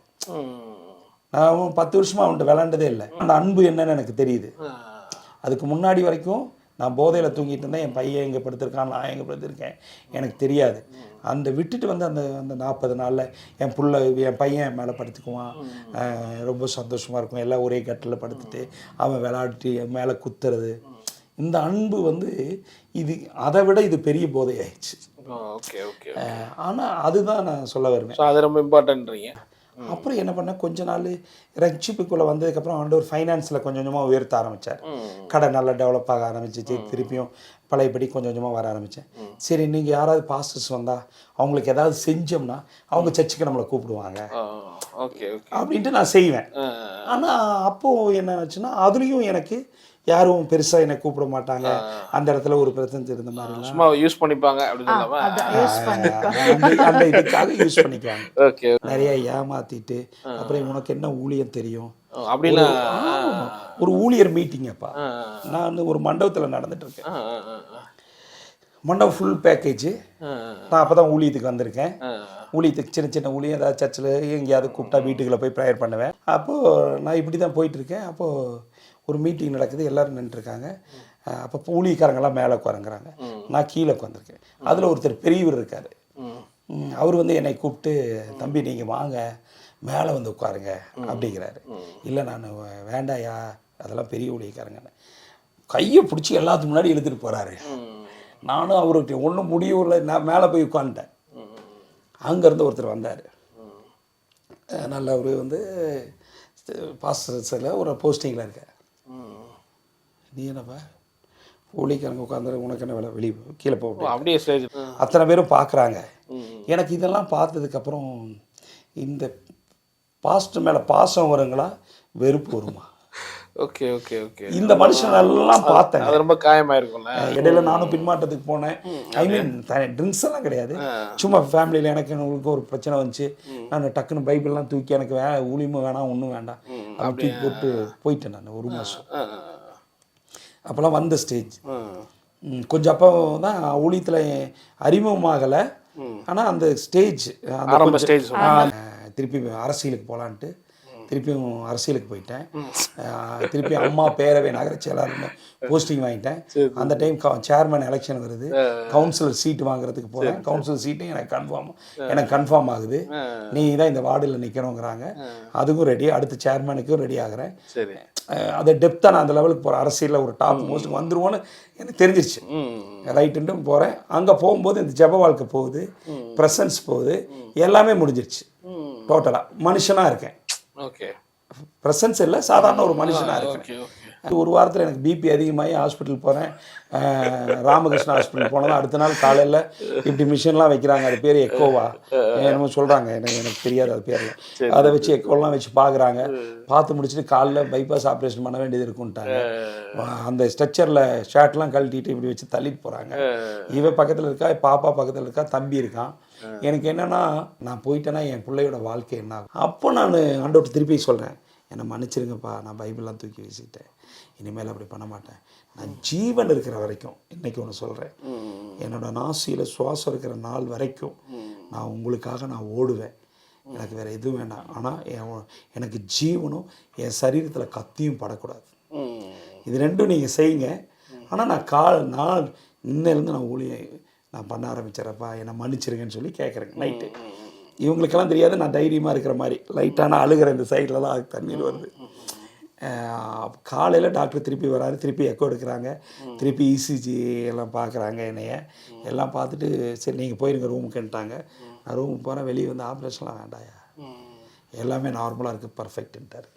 நான் 10 வருஷமாக அவன்கிட்ட விளையாண்டதே இல்லை. அந்த அன்பு என்னன்னு எனக்கு தெரியுது. அதுக்கு முன்னாடி வரைக்கும் நான் போதையில் தூங்கிட்டு இருந்தேன், என் பையன் எங்கே படுத்திருக்கான், நான் எங்கே படுத்திருக்கேன் எனக்கு தெரியாது. அந்த விட்டுட்டு வந்து அந்த 40 நாளில் என் பையன் என் மேலே படுத்துக்குவான், ரொம்ப சந்தோஷமாக இருக்கும். எல்லாம் ஒரே கட்டில் படுத்துட்டு அவன் விளையாடிட்டு என் மேலே குத்துறது. இந்த அன்பு வந்து அதை விட இது பெரிய போதை ஆயிடுச்சு. ஆனால் அதுதான் நான் சொல்ல வருவேன், அது ரொம்ப இம்பார்ட்டன்ட்றீங்க. அப்புறம் என்ன பண்ணேன், கொஞ்ச நாள் ரட்சிப்புக்குள்ளே வந்ததுக்கப்புறம் ஆண்டவர் ஃபைனான்ஸில் கொஞ்சம் கொஞ்சமாக உயர்த்த ஆரம்பித்தார். கடை நல்லா டெவலப் ஆக ஆரம்பிச்சிச்சு. திருப்பியும் பழையபடி கொஞ்சம் கொஞ்சமாக வர ஆரம்பித்தேன். சரி, நீங்கள் யாராவது பாஸ்டர்ஸ் வந்தால் அவங்களுக்கு ஏதாவது செஞ்சோம்னா அவங்க சர்ச்சுக்கு நம்மளை கூப்பிடுவாங்க அப்படின்ட்டு நான் செய்வேன். ஆனால் அப்போது என்ன ஆச்சுன்னா அதுலேயும் எனக்கு யாரும் பெருசாக என்னை கூப்பிட மாட்டாங்க. அந்த இடத்துல ஒரு பிரச்சனை இருந்த மாதிரி சும்மா யூஸ் பண்ணிப்பாங்க அந்த இதுக்காக யூஸ் பண்ணிக்குவாங்க. நிறைய ஏமாத்திட்டு அப்புறம் உனக்கு என்ன ஊழியம் தெரியும் அப்படின்னா ஒரு ஊழியர் மீட்டிங். அப்பா நான் ஒரு மண்டபத்தில் நடந்துட்டு இருக்கேன். மண்டபம் ஃபுல் பேக்கேஜ். நான் அப்போ தான் ஊழியத்துக்கு வந்திருக்கேன். ஊழியத்துக்கு சின்ன சின்ன ஊழியம் ஏதாவது சர்ச்சில் எங்கேயாவது கூப்பிட்டா வீட்டுக்குள்ளே போய் ப்ரேயர் பண்ணுவேன். அப்போது நான் இப்படி தான் போயிட்டுருக்கேன். அப்போது ஒரு மீட்டிங் நடக்குது, எல்லோரும் நின்றுருக்காங்க. அப்போ ஊழியக்காரங்கெல்லாம் மேலே உட்காருங்கிறாங்க, நான் கீழே உட்காந்துருக்கேன். அதில் ஒருத்தர் பெரியவர் இருக்கார். அவர் வந்து என்னை கூப்பிட்டு, தம்பி நீங்கள் வாங்க மேலே வந்து உட்காருங்க அப்படிங்கிறாரு. இல்லை நான் வேண்டாயா அதெல்லாம் பெரிய ஊழியக்காரங்க. கையை பிடிச்சி எல்லாத்துக்கு முன்னாடி இழுத்துட்டு போகிறாரு. நானும் அவர்கிட்ட ஒன்றும் முடியவில்லை, நான் மேலே போய் உட்காந்துட்டேன். அங்கேருந்து ஒருத்தர் வந்தார், நல்ல அவர் வந்து பாஸ்டர்ஸில் ஒரு போஸ்டிங்கில் இருக்க. நீ என்னப்பா ஊழியக்காரங்க உட்காந்து உனக்கு என்ன வேலை, வெளியே கீழே போக அப்படியே ஸ்டேஜ் அத்தனை பேரும் பார்க்குறாங்க. எனக்கு இதெல்லாம் பார்த்ததுக்கப்புறம் இந்த பாஸ்டர் மேலே பாசம் வருங்களா வெறுப்பு வருமா? Okay okay okay. இந்த மனுஷனெல்லாம் பார்த்தேன், அது ரொம்ப காயமாயிருக்கும்ல. இடையில நானும் பின்மாற்றத்துக்கு போனேன். ஐ மீன் ட்ரிங்க்ஸ் எல்லாம் கிடையாது, சும்மா ஃபேமிலியில் எனக்கு உங்களுக்கு ஒரு பிரச்சனை வந்துச்சு. நான் டக்குன்னு பைபிள்லாம் தூக்கி எனக்கு ஊழியமும் வேணாம் ஒன்றும் வேண்டாம் அப்படி தூக்கி போட்டு போயிட்டேன் நான் 1 மாதம். அப்போல்லாம் வந்த ஸ்டேஜ் கொஞ்சம் அப்போ தான் ஊழியத்தில் அறிமுகமாகலை. ஆனால் அந்த ஸ்டேஜ் திருப்பி அரசியலுக்கு போகலான்ட்டு திருப்பியும் அரசியலுக்கு போயிட்டேன். திருப்பி அம்மா பேரவை நகர செயலாளர்னு போஸ்டிங் வாங்கிட்டேன். அந்த டைம் சேர்மன் எலெக்ஷன் வருது, கவுன்சிலர் சீட்டு வாங்குறதுக்கு போகிறேன். கவுன்சிலர் சீட்டும் எனக்கு கன்ஃபார்ம் ஆகுது. நீ தான் இந்த வார்டில் நிற்கணுங்கிறாங்க. அதுக்கும் ரெடி, அடுத்த சேர்மனுக்கும் ரெடி ஆகிறேன். அதை டெப்த்தாக நான் அந்த லெவலுக்கு போகிறேன். அரசியலில் ஒரு டாப் மோஸ்ட்டுக்கு வந்துருவோன்னு எனக்கு தெரிஞ்சிருச்சு. ரைட்டுன்ட்டு போகிறேன். அங்கே போகும்போது இந்த ஜெப வாழ்க்கை போகுது, ப்ரெசன்ஸ் போகுது, எல்லாமே முடிஞ்சிருச்சு. டோட்டலாக மனுஷனாக இருக்கேன். ஓகே, ப்ரெசன்ஸ் இல்லை, சாதாரண ஒரு மனுஷனாக இருக்கேன். ஒரு வாரத்தில் எனக்கு பிபி அதிகமாகி ஹாஸ்பிட்டல் போகிறேன். ராமகிருஷ்ணா ஹாஸ்பிட்டல் போனதும் அடுத்த நாள் காலையில் இப்படி மிஷின்லாம் வைக்கிறாங்க, அது பேர் எக்கோவா என்னமோ சொல்கிறாங்க, எனக்கு தெரியாது அது பேர். அதை வச்சு எக்கோலாம் வச்சு பார்க்குறாங்க. பார்த்து முடிச்சுட்டு காலைல பைபாஸ் ஆப்ரேஷன் பண்ண வேண்டியது இருக்குன்ட்டாங்க. அந்த ஸ்ட்ரக்சரில் ஷர்ட்லாம் கழட்டிட்டு இப்படி வச்சு தள்ளிட்டு போகிறாங்க. இவன் பக்கத்தில் இருக்கா, பாப்பா பக்கத்தில் இருக்கா, தம்பி இருக்கான். எனக்கு என்னென்னா நான் போயிட்டேன்னா என் பிள்ளையோட வாழ்க்கை என்ன ஆகும்? அப்போ நான் ஆண்டவர்கிட்ட திருப்பி சொல்கிறேன், என்னை மன்னிச்சிருங்கப்பா, நான் பைபிள்லாம் தூக்கி வீசிட்டேன், இனிமேல் அப்படி பண்ண மாட்டேன். நான் ஜீவன் இருக்கிற வரைக்கும் இன்றைக்கி ஒன்று சொல்கிறேன், என்னோடய நாசியில் சுவாசம் இருக்கிற நாள் வரைக்கும் நான் உங்களுக்காக நான் ஓடுவேன். எனக்கு வேறு எதுவும் வேண்டாம். ஆனால் எனக்கு ஜீவனும் என் சரீரத்தில் கத்தியும் படக்கூடாது. இது ரெண்டும் நீங்கள் செய்யுங்க. ஆனால் நான் இன்னிலேருந்து நான் நான் பண்ண ஆரம்பிச்சிடறப்பா, என்னை மன்னிச்சிருங்கன்னு சொல்லி கேட்குறேங்க நைட்டு. இவங்களுக்கெல்லாம் தெரியாது நான் தைரியமாக இருக்கிற மாதிரி. லைட்டாக நான் அழுகிற இந்த சைடில் தான் தண்ணீர் வருது. காலையில் டாக்டர் திருப்பி வராரு, திருப்பி எக்கோ எடுக்கிறாங்க, திருப்பி இசிஜி எல்லாம் பார்க்குறாங்க என்னைய. எல்லாம் பார்த்துட்டு சரி நீங்கள் போயிருங்க ரூமுக்குன்ட்டாங்க. நான் ரூமுக்கு போகிறேன். வெளியே வந்து ஆப்ரேஷன்லாம் வேண்டாயா, எல்லாமே நார்மலாக இருக்குது, பர்ஃபெக்ட்டுன்ட்டார்.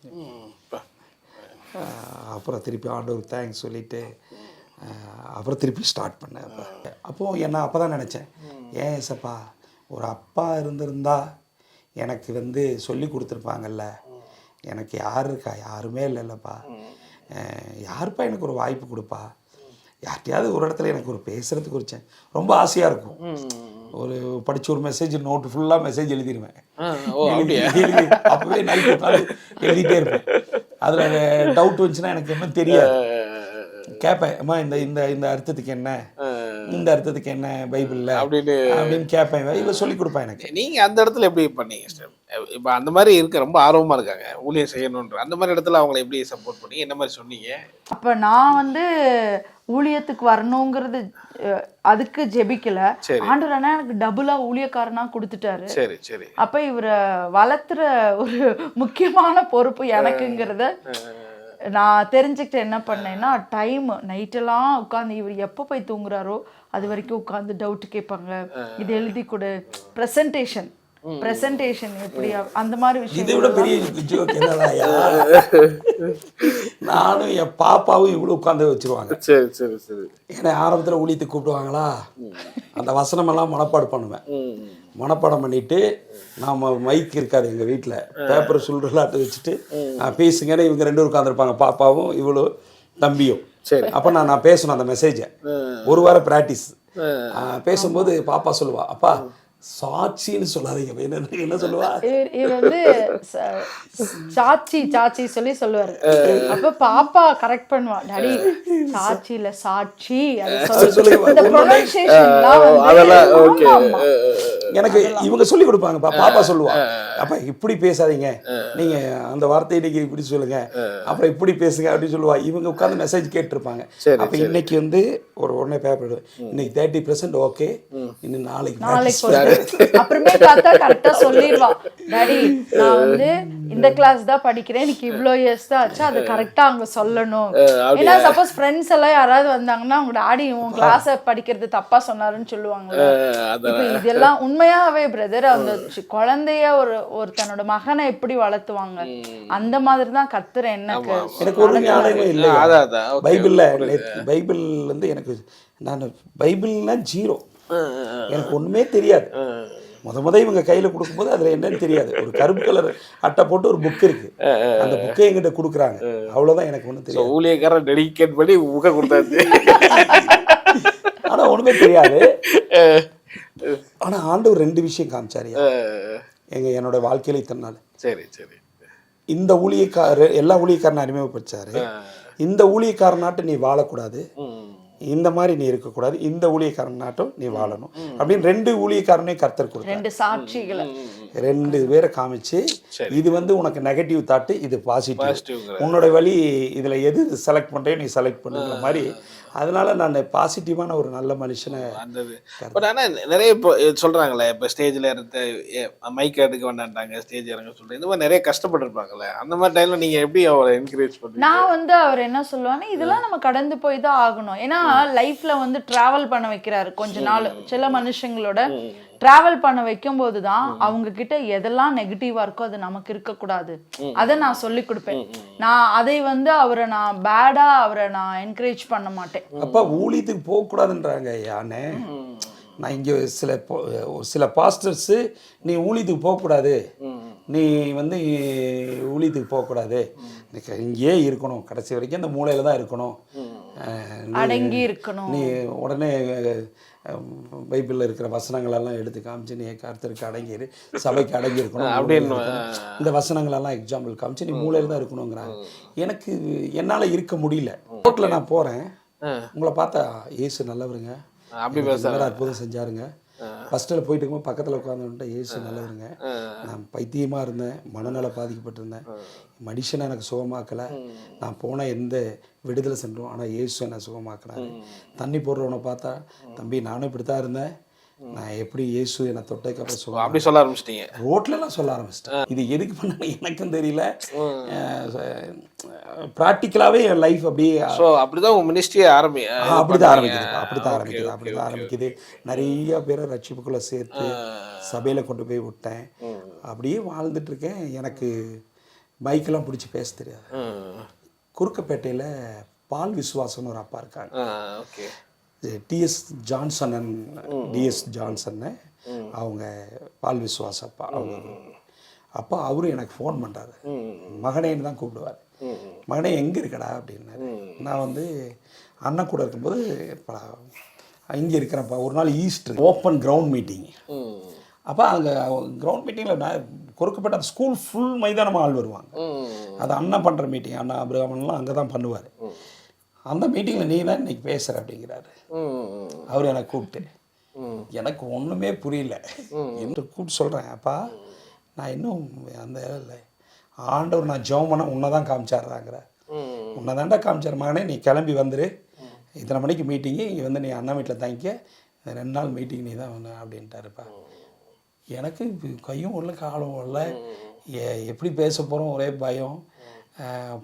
அப்புறம் திருப்பி ஆண்டவருக்கு தேங்க்ஸ் சொல்லிவிட்டு அப்புறம் திருப்பி ஸ்டார்ட் பண்ணேன். அப்போது என்ன அப்போ தான் நினச்சேன், ஏன் ஏசப்பா ஒரு அப்பா இருந்திருந்தா எனக்கு வந்து சொல்லி கொடுத்துருப்பாங்கல்ல, எனக்கு யார் இருக்கா, யாருமே இல்லைல்லப்பா, யாருப்பா எனக்கு ஒரு வாய்ப்பு கொடுப்பா, யார்கிட்டையாவது ஒரு இடத்துல எனக்கு ஒரு பேசுகிறதுக்கு குறிச்சேன் ரொம்ப ஆசையாக இருக்கும். ஒரு படித்த ஒரு மெசேஜ் நோட்டு ஃபுல்லாக மெசேஜ் எழுதிடுவேன். அப்போவே நைட்டு உட்காந்து எழுதிட்டே இருப்பேன். அதில் டவுட் வந்துச்சுன்னா எனக்கு இன்னும் தெரியாது. கேட்பேன், அம்மா இந்த இந்த இந்த அர்த்தத்துக்கு என்ன, இந்த அர்த்தத்துக்கு என்ன பைபிளில் அப்படின்னு கேட்பேன். இவ சொல்லி கொடுப்பேன் எனக்கு. நீங்கள் அந்த இடத்துல எப்படி பண்ணீங்க? இப்போ அந்த மாதிரி இருக்க ரொம்ப ஆர்வமாக இருக்காங்க ஊழியம் செய்யணுன்ற அந்த மாதிரி இடத்துல அவங்களை எப்படி சப்போர்ட் பண்ணி என்ன மாதிரி சொன்னீங்க? அப்போ நான் வந்து ஊழியத்துக்கு வரணுங்கிறது அதுக்கு ஜெபிக்கல. ஆண்டவர் அண்ணா எனக்கு டபுளா ஊழியக்காரனா கொடுத்துட்டாரு. சரி சரி. அப்போ இவரை வளர்த்துற ஒரு முக்கியமான பொறுப்பு எனக்குங்கிறத நான் தெரிஞ்சுக்கிட்டு என்ன பண்ணேன்னா, டைம் நைட்டெல்லாம் உட்காந்து இவர் எப்போ போய் தூங்குறாரோ அது வரைக்கும் உட்காந்து டவுட் கேட்பாங்க. இது எழுதி கொடு, ப்ரெசன்டேஷன் எப்படி அந்த மாதிரி விஷயம். இதை விட பெரிய ஜோக் என்னடாயா, நானும் என் பாப்பாவும் இவ்வளோ உட்காந்து வச்சிருவாங்க. சரி சரி சரி. ஏன்னா ஆரம்பத்தில் ஊழியத்துக்கு கூப்பிடுவாங்களா, அந்த வசனமெல்லாம் மனப்பாடு பண்ணுவேன். மனப்பாடம் பண்ணிட்டு நாம் மைக் இருக்காது எங்கள் வீட்டில், பேப்பரை சுல்றாட்டு வச்சுட்டு பேசுங்கன்னு இவங்க 2 பேரும் உட்காந்துருப்பாங்க, பாப்பாவும் இவ்வளோ தம்பியும். சரி. அப்போ நான் பேசணும் அந்த மெசேஜை. ஒரு வாரம் ப்ராக்டிஸ். பேசும்போது பாப்பா சொல்லுவா, அப்பா சாட்சின்னு சொல்லாதீங்க, என்ன சொல்லுவா, இவர் வந்து சாட்சி சொல்லி சொல்லுவாரு. அப்ப பாப்பா கரெக்ட் பண்ணுவா, டாடி சாட்சி இல்ல சாட்சி. எனக்கு இவங்க சொல்லி கொடுப்பாங்க. பாப்பா சொல்லுவா, அப்ப இப்படி பேசாதீங்க, நீங்க அந்த வார்த்தையை இன்னைக்கு இப்படி சொல்லுங்க, அப்புறம் இப்படி பேசுங்க அப்படின்னு சொல்லுவா. இவங்க உட்காந்து மெசேஜ் கேட்டிருப்பாங்க. அப்ப இன்னைக்கு வந்து ஒரு உடனே பேப்பர் இன்னைக்கு 30% ஓகே, இன்னும் நாளைக்கு அப்புறமே பார்த்தா கரெக்டா சொல்லிடுவா, டாடி நான் வந்து இந்த கிளாஸ் தான் படிக்கிறேன், எனக்கு இவ்வளோ இயர்ஸ் தான் ஆச்சு, அதை கரெக்டா அவங்க சொல்லணும். ஏன்னா சப்போஸ் ஃப்ரெண்ட்ஸ் எல்லாம் யாராவது வந்தாங்கன்னா அவங்க டாடி உன் கிளாஸை படிக்கிறது தப்பா சொன்னாருன்னு சொல்லுவாங்கல்ல. இப்போ இதெல்லாம் உண்மையாவே பிரதர், அந்த குழந்தைய ஒரு தன்னோட மகனை எப்படி வளர்த்துவாங்க அந்த மாதிரி தான் கர்த்தர் எனக்கு ஒரு ஞானமே இல்லை. பைபிள் வந்து எனக்கு, நான் பைபிள்னா ஜீரோ, எனக்கு ஒண்ணுமே தெரியாது. முத இவங்க கையில கொடுக்கும்போது அதுல என்னன்னு தெரியாது. ஒரு கருப்பு கலர் அட்டை போட்டு ஒரு புக் இருக்கு, அந்த புக்கை என்கிட்ட கொடுக்குறாங்க, அவ்வளவுதான். எனக்கு ஒண்ணும் தெரியாது. ஊழியக்காரன் டெடிகேட் பண்ணி புக்கை கொடுத்தாச்சு. ஆனா ஒண்ணுமே தெரியாது. ஆனா ஆண்டவர் 2 விஷயம் காமிச்சாரு என்னோட வாழ்க்கையில இத்தனை நாள். சரி சரி. இந்த எல்லா ஊழியக்காரனை அறிமுகப்படுத்தாரு. இந்த ஊழியக்காரனாட்டும் நீ வாழக்கூடாது, இந்த மாதிரி நீ இருக்கக்கூடாது, இந்த ஊழியக்காரனாட்டும் நீ வாழணும் அப்படின்னு 2 ஊழியக்காரனையும் கர்த்தர் கொடுத்தாரு. 2 சாட்சிகளை 2 பேரை காமிச்சு, இது வந்து உனக்கு நெகட்டிவ் தாட்டு, இது பாசிட்டிவ், உன்னோட வழி இதுல எது செலக்ட் பண்றேன் நீ செலக்ட் பண்ணுற மாதிரி. அதனால நான் பாசிட்டிவான ஒரு நல்ல மனுஷனை வந்தது. பட் ஆனால் நிறைய இப்போ சொல்கிறாங்களே, இப்போ ஸ்டேஜில் இருந்து மைக் எடுக்க வேண்டான்ட்டாங்க, ஸ்டேஜ் இறங்க சொல்கிறேன், இந்த மாதிரி நிறைய கஷ்டப்பட்டுருப்பாங்களே, அந்த மாதிரி டைமில் நீங்கள் எப்படி அவரை என்கரேஜ் பண்ணுவீங்க? நான் வந்து அவர் என்ன சொல்லுவாங்கன்னா, இதெல்லாம் நம்ம கடந்து போய் தான் ஆகணும். ஏன்னா லைஃப்பில் வந்து ட்ராவல் பண்ண வைக்கிறாரு கொஞ்ச நாள். சில மனுஷங்களோட டிராவல் பண்ண வைக்கும் போதுதான் அவங்க கிட்ட எதெல்லாம் நெகட்டிவா இருக்கோ அது நமக்கு இருக்கக்கூடாது, அதை நான் சொல்லி கொடுப்பேன். நான் அதை வந்து அவரை நான் என்கரேஜ் பண்ண மாட்டேன். அப்பா ஊழியத்துக்கு போக கூடாதுன்றாங்க யானே. நான் இங்கே சில பாஸ்டர்ஸு, நீ ஊழியத்துக்கு போகக்கூடாது, நீ வந்து ஊழியத்துக்கு போகக்கூடாது, இங்கேயே இருக்கணும், கடைசி வரைக்கும் அந்த மூலையில் தான் இருக்கணும், அடங்கி இருக்கணும், நீ உடனே பைபிளில் இருக்கிற வசனங்களெல்லாம் எடுத்து காமிச்சு நீ கர்த்தருக்கு அடங்கிடு, சபைக்கு அடங்கி இருக்கணும் அப்படின்னு இந்த வசனங்களெல்லாம் எக்ஸாம்பிள் காமிச்சு நீ மூலையில் தான் இருக்கணுங்கிறாங்க. எனக்கு என்னால் இருக்க முடியல. ரோட்டில் நான் போகிறேன், உங்களை பார்த்தா இயேசு நல்லவருங்க, அற்புதம் செஞ்சாருங்க, ஃபஸ்ட்டில் போயிட்டு இருக்கும்போது பக்கத்தில் உட்காந்துட்டு இயேசு நல்லவருங்க, நான் பைத்தியமாக இருந்தேன், மனநல பாதிக்கப்பட்டிருந்தேன், மனுஷனை எனக்கு சுகமாக்கலை, நான் போன எந்த விடுதலை சென்றோம், ஆனால் இயேசு என்னை சுகமாக்கினாரு. தண்ணி போடுறவனை பார்த்தா, தம்பி நானும் இப்படி தான் இருந்தேன், நான் எப்படி இயேசு என்னை தொட்டதுக்கப்புறம் சொல்ல அப்படி சொல்ல ஆரம்பிச்சிட்டீங்க. ரோட்லலாம் சொல்ல ஆரம்பிச்சிட்டேன். இது எதுக்கு பண்ண எனக்கும் தெரியல. ப்ராக்டிக்கலாகவே என் லைஃப் அப்படியே அப்படிதான் உங்கள் மினிஸ்ட்ரியே அப்படிதான் ஆரம்பிக்குது. நிறைய பேரை ரட்சிப்புக்குள்ளே சேர்த்து சபையில் கொண்டு போய் விட்டேன். அப்படியே வாழ்ந்துட்டு இருக்கேன். எனக்கு பைக்கெல்லாம் பிடிச்சி பேச தெரியாது. குறுக்கப்பேட்டையில் பால் விசுவாசம்னு ஒரு அப்பா இருக்காங்க, டிஎஸ் ஜான்சன், அவங்க பால் விசுவாசப்பா. அவங்க அப்பா அவரும் எனக்கு ஃபோன் பண்ணுறாரு, மகனேன்னு தான் கூப்பிடுவார். மகனே எங்கே இருக்கடா அப்படின்னாரு. நான் வந்து அண்ணன் கூட இருக்கும்போது இங்கே இருக்கிறப்பா. ஒரு நாள் ஈஸ்டர் ஓப்பன் கிரவுண்ட் மீட்டிங். அப்போ அங்கே கிரவுண்ட் மீட்டிங்கில் நான் கொடுக்கப்பட்ட அந்த ஸ்கூல் ஃபுல் மைதானமாக ஆள் வருவாங்க. அது அண்ணன் பண்ணுற மீட்டிங், அண்ணா அபிரகாமன்லாம் அங்கே தான் பண்ணுவார். அந்த மீட்டிங்கில் நீ தான் இன்னைக்கு பேசுகிற அப்படிங்கிறாரு. அவர் எனக்கு கூப்பிட்டு, எனக்கு ஒன்றுமே புரியல என்று கூப்பிட்டு சொல்கிறேன், அப்பா நான் இன்னும் அந்த இல்லை, ஆண்டவர் நான் ஜெபம் பண்ண உன்னை தான் காமிச்சாடுறாங்கிற, உன்னை தாண்டா காமிச்சார் மகனே, நீ கிளம்பி வந்துரு, இத்தனை மணிக்கு மீட்டிங்கு, இங்கே வந்து நீ அண்ணா வீட்டில் தங்கிக்க, 2 நாள் மீட்டிங் நீ தான் ஒன்று அப்படின்ட்டாருப்பா. எனக்கு கையும் உள்ள காலும் இல்லை, எப்படி பேச போகிறோம் ஒரே பயம்,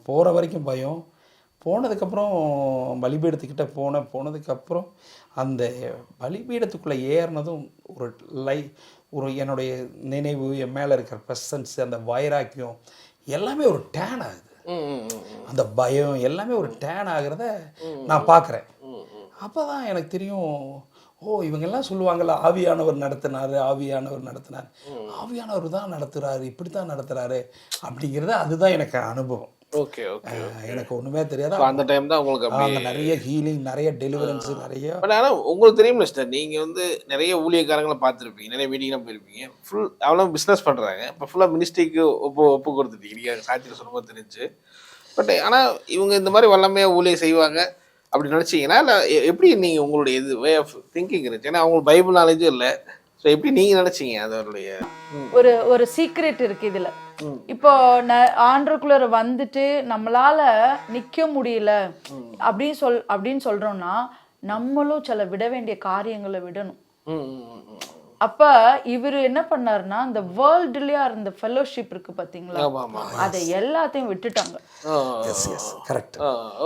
போகிற வரைக்கும் பயம். போனதுக்கப்புறம் பலிபீடத்துக்கிட்ட போனதுக்கப்புறம் அந்த பலிபீடத்துக்குள்ளே ஏறினதும் ஒரு என்னுடைய நினைவு, என் மேலே இருக்கிற ப்ரெசன்ஸ், அந்த வைராக்கியம் எல்லாமே ஒரு டேன் ஆகுது. அந்த பயம் எல்லாமே ஒரு டேன் ஆகிறத நான் பார்க்குறேன். அப்போ தான் எனக்கு தெரியும், ஓ இவங்கெல்லாம் சொல்லுவாங்கள்ல ஆவியானவர் நடத்தினார், ஆவியானவர் தான் நடத்துகிறாரு, இப்படி தான் நடத்துகிறாரு அப்படிங்கிறது, அதுதான் எனக்கு அனுபவம். Okay okay. எனக்கு ஒன்றுமே தெரியாது. அந்த டைம் தான் உங்களுக்கு நிறைய ஹீலிங், நிறைய டெலிவரன்ஸ், நிறைய. பட் ஆனால் உங்களுக்கு தெரியும் மிஸ்டர், நீங்கள் வந்து நிறைய ஊழியக்காரங்களை பார்த்துருப்பீங்க, நிறைய மீட்டிங்லாம் போயிருப்பீங்க, ஃபுல் அவ்வளோ பிஸ்னஸ் பண்ணுறாங்க, இப்போ ஃபுல்லாக மினிஸ்ட்ரிக்கு ஒப்பு கொடுத்துட்டீங்க, நீங்கள் சாட்சியில் சொல்லும்போது தெரிஞ்சு. பட் ஆனால் இவங்க இந்த மாதிரி வல்லமையாக ஊழியம் செய்வாங்க அப்படி நினச்சிங்கன்னா, இல்லை எப்படி நீங்கள் உங்களுடைய இது வே ஆஃப் திங்கிங் இருந்துச்சு? ஏன்னா அவங்களுக்கு பைபிள் நாலேஜும் இல்லை, ஸோ எப்படி நீங்கள் நினச்சிங்க? அதோடைய ஒரு சீக்ரெட் இருக்குது இதில். இப்போ ஆண்டருக்குள்ள வந்துட்டு நம்மளால நிற்க முடியல அப்படின்னு சொல்கிறோன்னா, நம்மளும் சில விட வேண்டிய காரியங்களை விடணும். அப்ப இவர் என்ன பண்ணாருன்னா அந்த வேர்ல்டுலயே இருந்த ஃபெலோஷிப் இருக்கு பாத்தீங்களா, ஆமா ஆமா. அதை எல்லாத்தையும் விட்டுட்டாங்க. கரெக்ட்.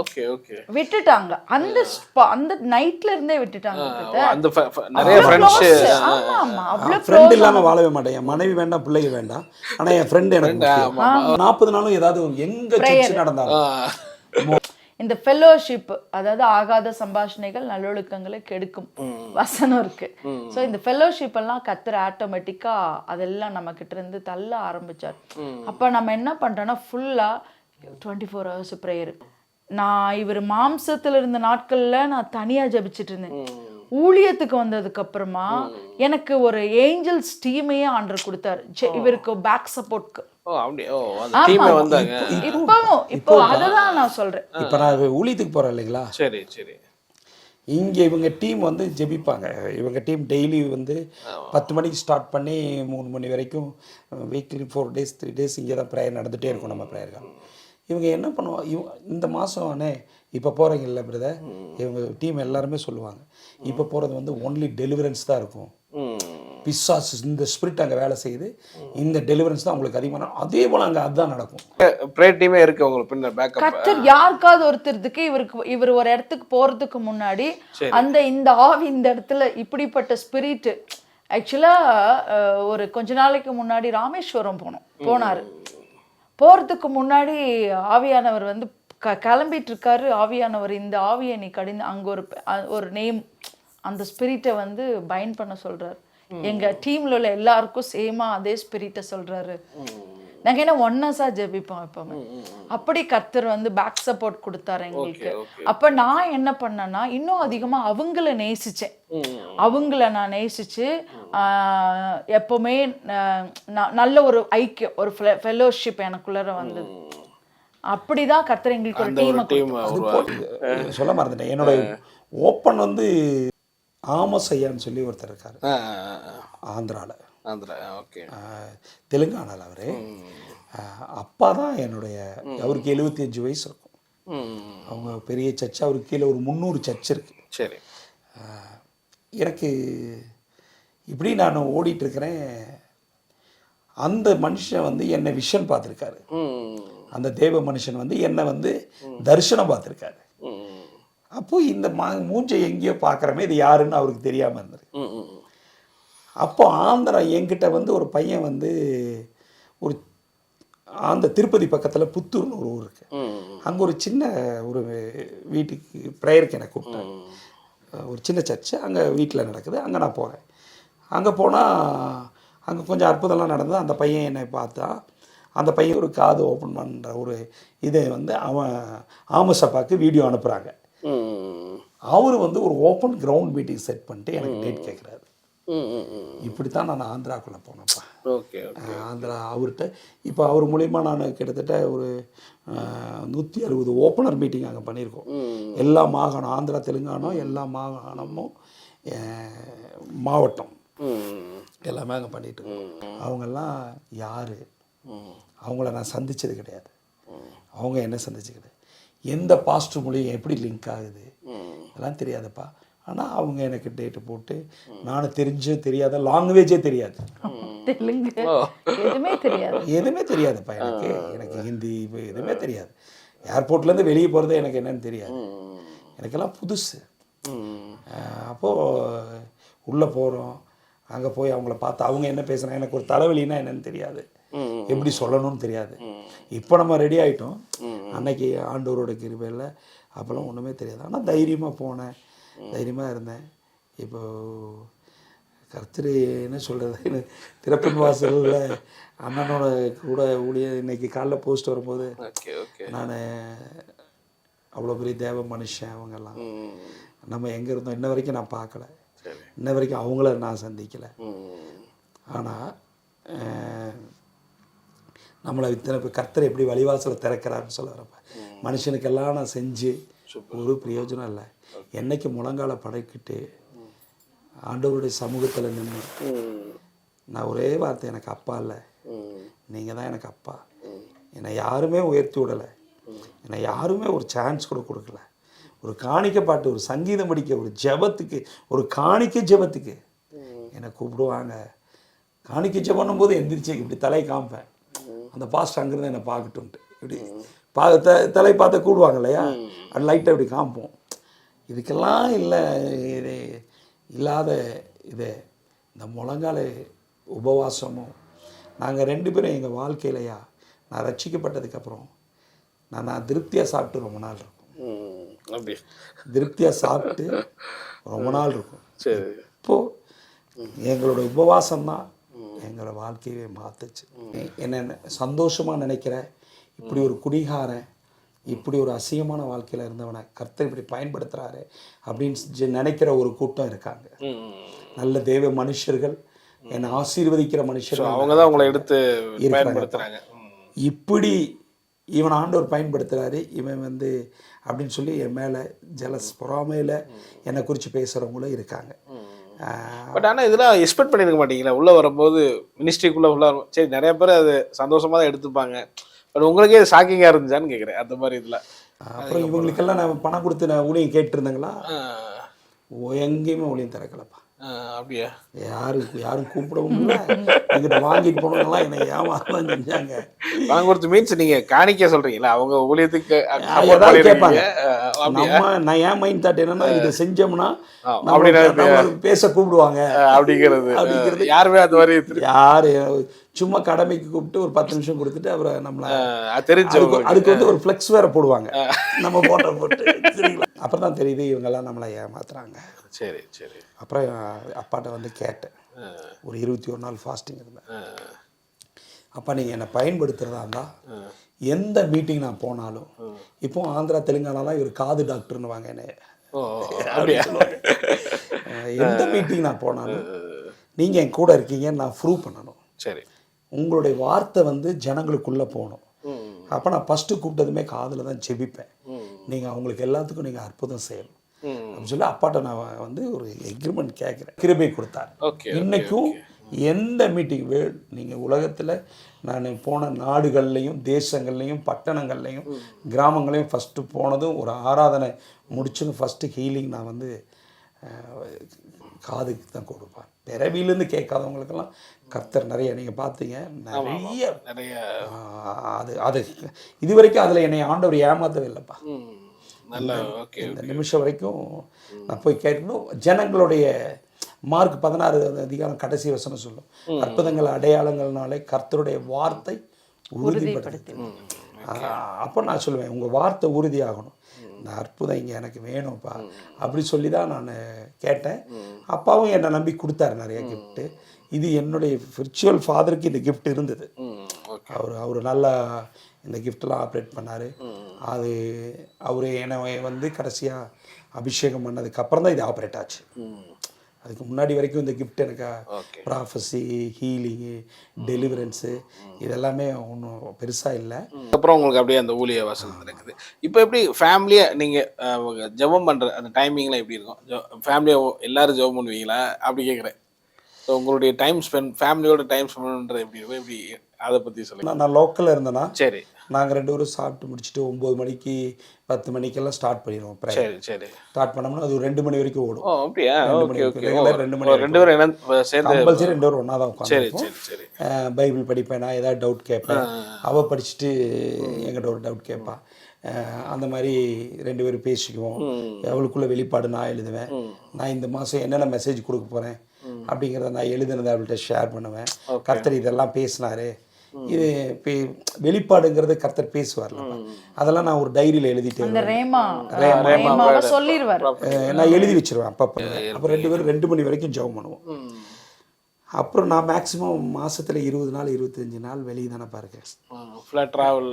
Okay okay. விட்டுட்டாங்க அந்த அந்த நைட்ல இருந்தே விட்டுட்டாங்க. அந்த நிறைய ஃப்ரெண்ட்ஸ். ஆமா ஆமா, அவ்வளவு ஃப்ரெண்ட் இல்லாம வாழவே மாட்டேன். என் மனைவி வேண்டாம், பிள்ளைங்க வேண்டாம், ஆனா என் ஃப்ரெண்ட் எனக்கு முக்கியம். 40 நாளும் ஏதாவது எங்க சர்ச் நடந்தாலும் இந்த ஃபெலோஷிப், அதாவது ஆகாத சம்பாஷணைகள் நல்லொழுக்கங்களை கெடுக்கும் வசனம் இருக்கு. ஸோ இந்த ஃபெலோஷிப் எல்லாம் கத்துற ஆட்டோமேட்டிக்கா அதெல்லாம் நம்ம கிட்ட இருந்து தள்ள ஆரம்பிச்சார். அப்ப நம்ம என்ன பண்றோம்னா ஃபுல்லா 24 hours ப்ரேயர். நான் இவர் மாம்சத்துல இருந்த நாட்கள்ல நான் தனியா ஜபிச்சுட்டு இருந்தேன். ஊழியத்துக்கு வந்ததுக்கு அப்புறமா எனக்கு ஒரு ஏஞ்சல்ஸ் டீமையே ஆண்டர் கொடுத்தாரு இவருக்கு பேக் சப்போர்ட்க்கு. இப்போ அததான் நான் சொல்றேன். இப்ப நான் ஊழியத்துக்கு போறேன் இல்லைங்களா, சரி சரி. இங்கே இவங்க டீம் வந்து ஜெபிப்பாங்க. இவங்க டீம் டெய்லி வந்து 10 மணிக்கு ஸ்டார்ட் பண்ணி 3 மணி வரைக்கும் வீக்லி 4 days 3 days இங்கே தான் ப்ரேயர் நடந்துகிட்டே இருக்கும். நம்ம ப்ரேயர்கள் இவங்க என்ன பண்ணுவோம், இந்த மாதம் அண்ணே இப்போ போகிறீங்கல்ல பிரதர், இவங்க டீம் எல்லாருமே சொல்லுவாங்க இப்போ போகிறது வந்து ஒன்லி டெலிவரன்ஸ் தான் இருக்கும். பிசாசு இந்த ஸ்பிரிட் அங்கே வேலை செய்யுது, இந்த டெலிவரன்ஸ் தான் உங்களுக்கு அதிகமான. அதே போல் அங்கே அதுதான் நடக்கும். ப்ரேயர் டீமே இருக்கு உங்களுக்கு பின்ன பேக்கப். கர்த்தர் யாருக்காவது ஒருத்தருக்கு இவர் ஒரு இடத்துக்கு போறதுக்கு முன்னாடி இந்த ஆவி இந்த இடத்துல இப்படிப்பட்ட ஸ்பிரிட். ஆக்சுவலா ஒரு கொஞ்ச நாளைக்கு முன்னாடி ராமேஸ்வரம் போனாரு. போறதுக்கு முன்னாடி ஆவியானவர் வந்து கிளம்பிட்டு இருக்காரு. ஆவியானவர் இந்த ஆவியை நீ கடிந்து அங்க ஒரு நேம் அந்த ஸ்பிரிட்டை வந்து பைண்ட் பண்ண சொல்றாரு. எங்க டீம்ல உள்ள எல்லாருக்கும் சேமா அதே ஸ்பிரிட்டை சொல்றாரு. நாங்க என்ன ஒன்னஸா ஜெபிப்போம் எப்பவுமே. அப்படி கர்த்தர் வந்து பேக் சப்போர்ட் கொடுத்தாரு எங்களுக்கு. அப்ப நான் என்ன பண்ணேன்னா இன்னும் அதிகமா அவங்கள நேசிச்சேன். அவங்கள நான் நேசிச்சு எப்பவுமே நல்ல ஒரு ஐக்கியம், ஒரு ஃபெலோஷிப் எனக்குள்ள வந்தது. அப்படிதான் கர்த்தர் எங்களுக்கு ஒரு டீம் சொல்ல மறந்துட்டேன். என்னோட ஓப்பன் வந்து ஆமசையான்னு சொல்லி ஒருத்தர் இருக்காரு, ஆந்திரா. ஓகே. தெலுங்கானால அவரு. அப்பா தான் என்னுடைய, அவருக்கு 75 வயசு இருக்கும். அவங்க பெரிய சர்ச், அவருக்கு கீழே ஒரு 300 சர்ச் இருக்கு. சரி. எனக்கு இப்படி நான் ஓடிட்டுருக்கிறேன். அந்த மனுஷன் வந்து என்னை விஷன் பார்த்துருக்காரு. அந்த தேவ மனுஷன் வந்து என்னை வந்து தரிசனம் பார்த்துருக்காரு. அப்போது இந்த மூஞ்சை எங்கேயோ பார்க்குறமே, இது யாருன்னு அவருக்கு தெரியாமல் இருந்திருக்கு. அப்போ ஆந்திரா என்கிட்ட வந்து ஒரு பையன் வந்து ஒரு அந்த திருப்பதி பக்கத்தில் புத்தூர்னு ஒரு ஊர் இருக்குது. அங்கே ஒரு சின்ன ஒரு வீட்டுக்கு ப்ரேயருக்கு எனக்கு கூப்பிட்டாங்க. ஒரு சின்ன சர்ச்சு அங்கே வீட்டில் நடக்குது. அங்கே நான் போகிறேன். அங்கே போனால் அங்கே கொஞ்சம் அற்புதம்லாம் நடந்தது. அந்த பையன் என்னை பார்த்தா, அந்த பையன் ஒரு காது ஓப்பன் பண்ணுற ஒரு இதை வந்து அவன் ஆமசப்பாக்கு வீடியோ அனுப்புகிறாங்க. அவர் வந்து ஒரு ஓப்பன் கிரவுண்ட் மீட்டிங் செட் பண்ணிட்டு எனக்கு டேட் கேட்குறாரு. இப்படித்தான் நான் ஆந்திராக்குள்ளே போனேன்ப்பா. ஓகே. ஆந்திரா அவர்கிட்ட இப்போ அவர் மூலிமா நான் கிட்டத்தட்ட ஒரு 160 ஓப்பனர் மீட்டிங் அங்கே பண்ணியிருக்கோம். எல்லா மாகாணம், ஆந்திரா தெலுங்கானம் எல்லா மாகாணமும் மாவட்டம் எல்லாமே அங்கே பண்ணிட்டு இருக்கோம். அவங்கெல்லாம் யார், அவங்கள நான் சந்தித்தது கிடையாது, அவங்க என்ன சந்திச்சு கிடையாது. எந்த பாஸ்டர் மொழியும் எப்படி லிங்க் ஆகுது அதெல்லாம் தெரியாதுப்பா. ஆனால் அவங்க எனக்கு டேட்டு போட்டு, நானும் தெரியாத லாங்குவேஜே தெரியாது, தெலுங்கு எதுவுமே தெரியாது, எதுவுமே தெரியாதுப்பா எனக்கு ஹிந்தி எதுவுமே தெரியாது. ஏர்போர்ட்லேருந்து வெளியே போகிறதே எனக்கு என்னன்னு தெரியாது, எனக்கெல்லாம் புதுசு. அப்போது உள்ளே போகிறோம், அங்கே போய் அவங்கள பார்த்து அவங்க என்ன பேசுகிறாங்க, எனக்கு ஒரு தலைவலின்னா என்னன்னு தெரியாது, எப்படி சொல்லணும்னு தெரியாது. இப்போ நம்ம ரெடி ஆகிட்டோம். அன்னைக்கு ஆண்டவரோட கிருபையில் அப்போல்லாம் ஒன்றுமே தெரியாது. ஆனால் தைரியமாக போனேன், தைரியமாக இருந்தேன். இப்போ கர்த்தர் என்ன சொல்கிறது, திறப்பின் வாசலில் அண்ணனோட கூட இன்னைக்கு காலைல போஸ்ட் வரும்போது நான் அவ்வளோ பெரிய தேவ மனுஷன் அவங்கெல்லாம் நம்ம எங்கே இருந்தோம் இன்ன வரைக்கும் நான் பார்க்கல, இன்ன வரைக்கும் அவங்கள நான் சந்திக்கலை. ஆனால் நம்மளை இத்தனை கர்த்தர் எப்படி வழிவாசலை திறக்கிறாருன்னு சொல்ல வரப்ப மனுஷனுக்கெல்லாம் நான் செஞ்சு ஒரு பிரயோஜனம் இல்லை. என்னைக்கு முழங்கால படைக்கிட்டு ஆண்டவருடைய சமூகத்தில் நின்று நான் ஒரே வார்த்தை, எனக்கு அப்பா இல்லை, நீங்கள் தான் எனக்கு அப்பா. என்னை யாருமே உயர்த்தி விடலை, என்னை யாருமே ஒரு சான்ஸ் கூட கொடுக்கல. ஒரு காணிக்கை பாட்டு, ஒரு சங்கீதம் படிக்க, ஒரு ஜெபத்துக்கு, ஒரு காணிக்கை ஜெபத்துக்கு என்னை கூப்பிடுவாங்க. காணிக்கை ஜெபம் பண்ணும்போது எந்திரிச்சு இப்படி தலையை காமிப்பேன். அந்த பாஸ்டர் அங்கேருந்து என்னை பார்க்கட்டுன்ட்டு இப்படி தலை பார்த்து கூடுவாங்க இல்லையா, அது லைட்டாக இப்படி காமிப்போம். இதுக்கெல்லாம் இல்லை, இது இல்லாத இது இந்த முழங்கால உபவாசமும் நாங்கள் 2 பேரும் எங்கள் வாழ்க்கையிலையா நான் ரட்சிக்கப்பட்டதுக்கப்புறம் நான் திருப்தியாக சாப்பிட்டு ரொம்ப நாள் இருக்கும். அப்படி திருப்தியாக சாப்பிட்டு ரொம்ப நாள் இருக்கும். சரி. இப்போது எங்களோட உபவாசம் தான் எங்களோட வாழ்க்கையை மாற்றுச்சு. என்ன சந்தோஷமாக நினைக்கிற இப்படி ஒரு குடிகாரன், இப்படி ஒரு அசிங்கமான வாழ்க்கையில் இருந்தவனை கர்த்தர் இப்படி பயன்படுத்துகிறாரு அப்படின்னு நினைக்கிற ஒரு கூட்டம் இருக்காங்க. நல்ல தேவ மனுஷர்கள், என்னை ஆசீர்வதிக்கிற மனுஷர்கள், அவங்க தான் உங்களை எடுத்து பயன்படுத்துறாங்க. இப்படி இவன் ஆண்டவர் பயன்படுத்துகிறாரு, இவன் வந்து அப்படின்னு சொல்லி என் மேலே ஜெலஸ் பொறாமையில் என்னை குறித்து பேசுகிறவங்களும் இருக்காங்க. பட் ஆனால் இதெல்லாம் எக்ஸ்பெக்ட் பண்ணியிருக்க மாட்டீங்களா? உள்ளே வரும்போது மினிஸ்ட்ரிக்குள்ளே ஃபுல்லாக சரி நிறைய பேர் அது சந்தோஷமாக தான் எடுத்துப்பாங்க, பட் உங்களுக்கே ஷாக்கிங்காக இருந்துச்சான்னு கேட்குறேன் அந்த மாதிரி இதில். அப்புறம் இவங்களுக்கெல்லாம் நான் பணம் கொடுத்து நான் ஊழியம் கேட்டிருந்தேங்களா? எங்கேயுமே ஊழியம் திறக்கலப்பா. அப்படியா? யாரும் கூப்பிடவும் இல்லை. எங்கிட்ட வாங்கிட்டு போனவங்கலாம் என்னை ஏமாறதான் செஞ்சாங்க. வாங்க கொடுத்து மீன்ஸ் நீங்கள் காணிக்க சொல்கிறீங்களா? அவங்க ஊழியத்துக்கு ஏதாவது கேட்பாங்க. நான் ஏன் மைண்ட் தாட் என்னன்னா, இதை செஞ்சோம்னா பேச கூப்பிடுவாங்க அப்படிங்கிறது. யாருமே அது மாதிரி யாரு சும்மா கடமைக்கு கூப்பிட்டு ஒரு 10 நிமிஷம் கொடுத்துட்டு அப்புறம் நம்மளை தெரிஞ்சு அதுக்கு வந்து ஒரு ஃப்ளெக்ஸ் வேற போடுவாங்க, நம்ம போட்டோ போட்டு. அப்புறம் தான் தெரியுது இவங்கெல்லாம் நம்மளை ஏமாத்துறாங்க. சரி சரி. அப்புறம் அப்பாட்ட வந்து கேட்டேன், ஒரு 21 நாள் ஃபாஸ்டிங் இருந்தேன். அப்பா நீங்கள் என்னை பயன்படுத்துகிறதா இருந்தால் எந்த மீட்டிங் நான் போனாலும், இப்போ ஆந்திரா தெலுங்கானாலாம் இவர் காது டாக்டர்னு வாங்க என்னை எந்த மீட்டிங் நான் போனாலும் நீங்கள் என் கூட இருக்கீங்கன்னு நான் ப்ரூவ் பண்ணணும். சரி. உங்களுடைய வார்த்தை வந்து ஜனங்களுக்குள்ளே போகணும். அப்போ நான் ஃபஸ்ட்டு கூப்பிட்டதுமே காதில் தான் ஜெபிப்பேன். நீங்கள் அவங்களுக்கு எல்லாத்துக்கும் நீங்கள் அற்புதம் செய்யணும் அப்படின்னு சொல்லி அப்பாட்ட நான் வந்து ஒரு எக்ரிமெண்ட் கேட்குறேன். கிருபை கொடுத்தார். இன்னைக்கும் எந்த மீட்டிங் நீங்கள் உலகத்தில் நான் போன நாடுகள்லையும் தேசங்கள்லையும் பட்டணங்கள்லையும் கிராமங்களையும் ஃபஸ்ட்டு போனதும் ஒரு ஆராதனை முடிச்சுன்னு ஃபஸ்ட்டு ஹீலிங் நான் வந்து காதுக்கு தான் கொடுப்பேன். பிறவிலேருந்து கேட்காதவங்களுக்கெல்லாம் கர்த்தர் நிறைய நீங்கள் பார்த்தீங்க நிறைய அது இது வரைக்கும் அதில் என்னை ஆண்டவர் ஏமாற்றவே இல்லைப்பா. இந்த நிமிஷம் வரைக்கும் நான் போய் கேட்கணும். ஜனங்களுடைய மார்க் 16 அதிகாரம் கடைசி வசனம் சொல்லும், அற்புதங்கள் அடையாளங்கள்னாலே கர்த்தருடைய வார்த்தை உறுதிப்படுத்தி. அப்போ நான் சொல்லுவேன், உங்கள் வார்த்தை உறுதியாகணும், இந்த அற்புதம் இங்கே எனக்கு வேணும்ப்பா அப்படி சொல்லி தான் நான் கேட்டேன். அப்பாவும் என்னை நம்பி கொடுத்தாரு நிறைய கிஃப்ட்டு. இது என்னுடைய விர்ச்சுவல் ஃபாதருக்கு இந்த கிஃப்ட் இருந்தது. அவர் நல்லா இந்த கிஃப்டெல்லாம் ஆப்ரேட் பண்ணார். அது அவர் என்னை வந்து கடைசியாக அபிஷேகம் பண்ணதுக்கப்புறம் தான் இது ஆப்ரேட் ஆச்சு. அதுக்கு முன்னாடி வரைக்கும் இந்த கிஃப்ட் எனக்கு ப்ராஃபஸி, ஹீலிங்கு, டெலிவரன்ஸு இதெல்லாமே ஒன்றும் பெருசாக இல்லை. அப்புறம் உங்களுக்கு அப்படியே அந்த ஊழிய வாசல் இருக்குது. இப்போ எப்படி ஃபேமிலியாக நீங்கள் ஜெபம் பண்ணுற அந்த டைமிங்லாம் எப்படி இருக்கும்? ஃபேமிலியாக எல்லோரும் ஜெபம் பண்ணுவீங்களா அப்படி கேட்குறேன். ஸோ உங்களுடைய டைம் ஸ்பெண்ட் ஃபேமிலியோட டைம் ஸ்பெண்ட் பண்ணுறது எப்படி இருக்கும்? எப்படி அதை பற்றி சொல்லுங்கள். நான் லோக்கலில் இருந்தேன்னா சரி, நாங்கள் 2 பேரும் சாப்பிட்டு முடிச்சுட்டு 9 மணிக்கு 10 மணிக்கெல்லாம் ஸ்டார்ட் பண்ணிடுவோம். சரி சரி. ஸ்டார்ட் பண்ணோம்னா அது 2 மணி வரைக்கும் ஓடும். அப்படியா? Okay okay. 2 மணி சேர்ந்து கம்பல்சரி 2 பேரும் ஒன்றா தான் உட்காந்து. சரி சரி சரி. பைபிள் படிப்பேன், நான் ஏதாவது டவுட் கேட்பேன், அவள் படிச்சுட்டு என்கிட்ட ஒரு டவுட் கேட்பான். அந்த மாதிரி 2 பேரும் பேசிக்குவோம். அவளுக்குள்ள வெளிப்பாடு நான் எழுதுவேன். நான் இந்த மாதம் என்னென்ன மெசேஜ் கொடுக்க போகிறேன் அப்படிங்கிறத நான் எழுதுனதை அவள்கிட்ட ஷேர் பண்ணுவேன். கர்த்தர் இதெல்லாம் பேசினாரு, இது வெளிப்பாடுங்கிறது கர்த்தர் பேசுவார்ல, அதெல்லாம் நான் ஒரு டைரியில் எழுதிட்டு நான் எழுதி வச்சிருவேன் அப்பப்போ. அப்புறம் 2 பேரும் 2 மணி வரைக்கும் ஜெபம் பண்ணுவோம். அப்புறம் நான் மேக்ஸிமம் மாதத்தில் 20 நாள் 25 நாள் வெளியே தானே பாருங்க ட்ராவல்.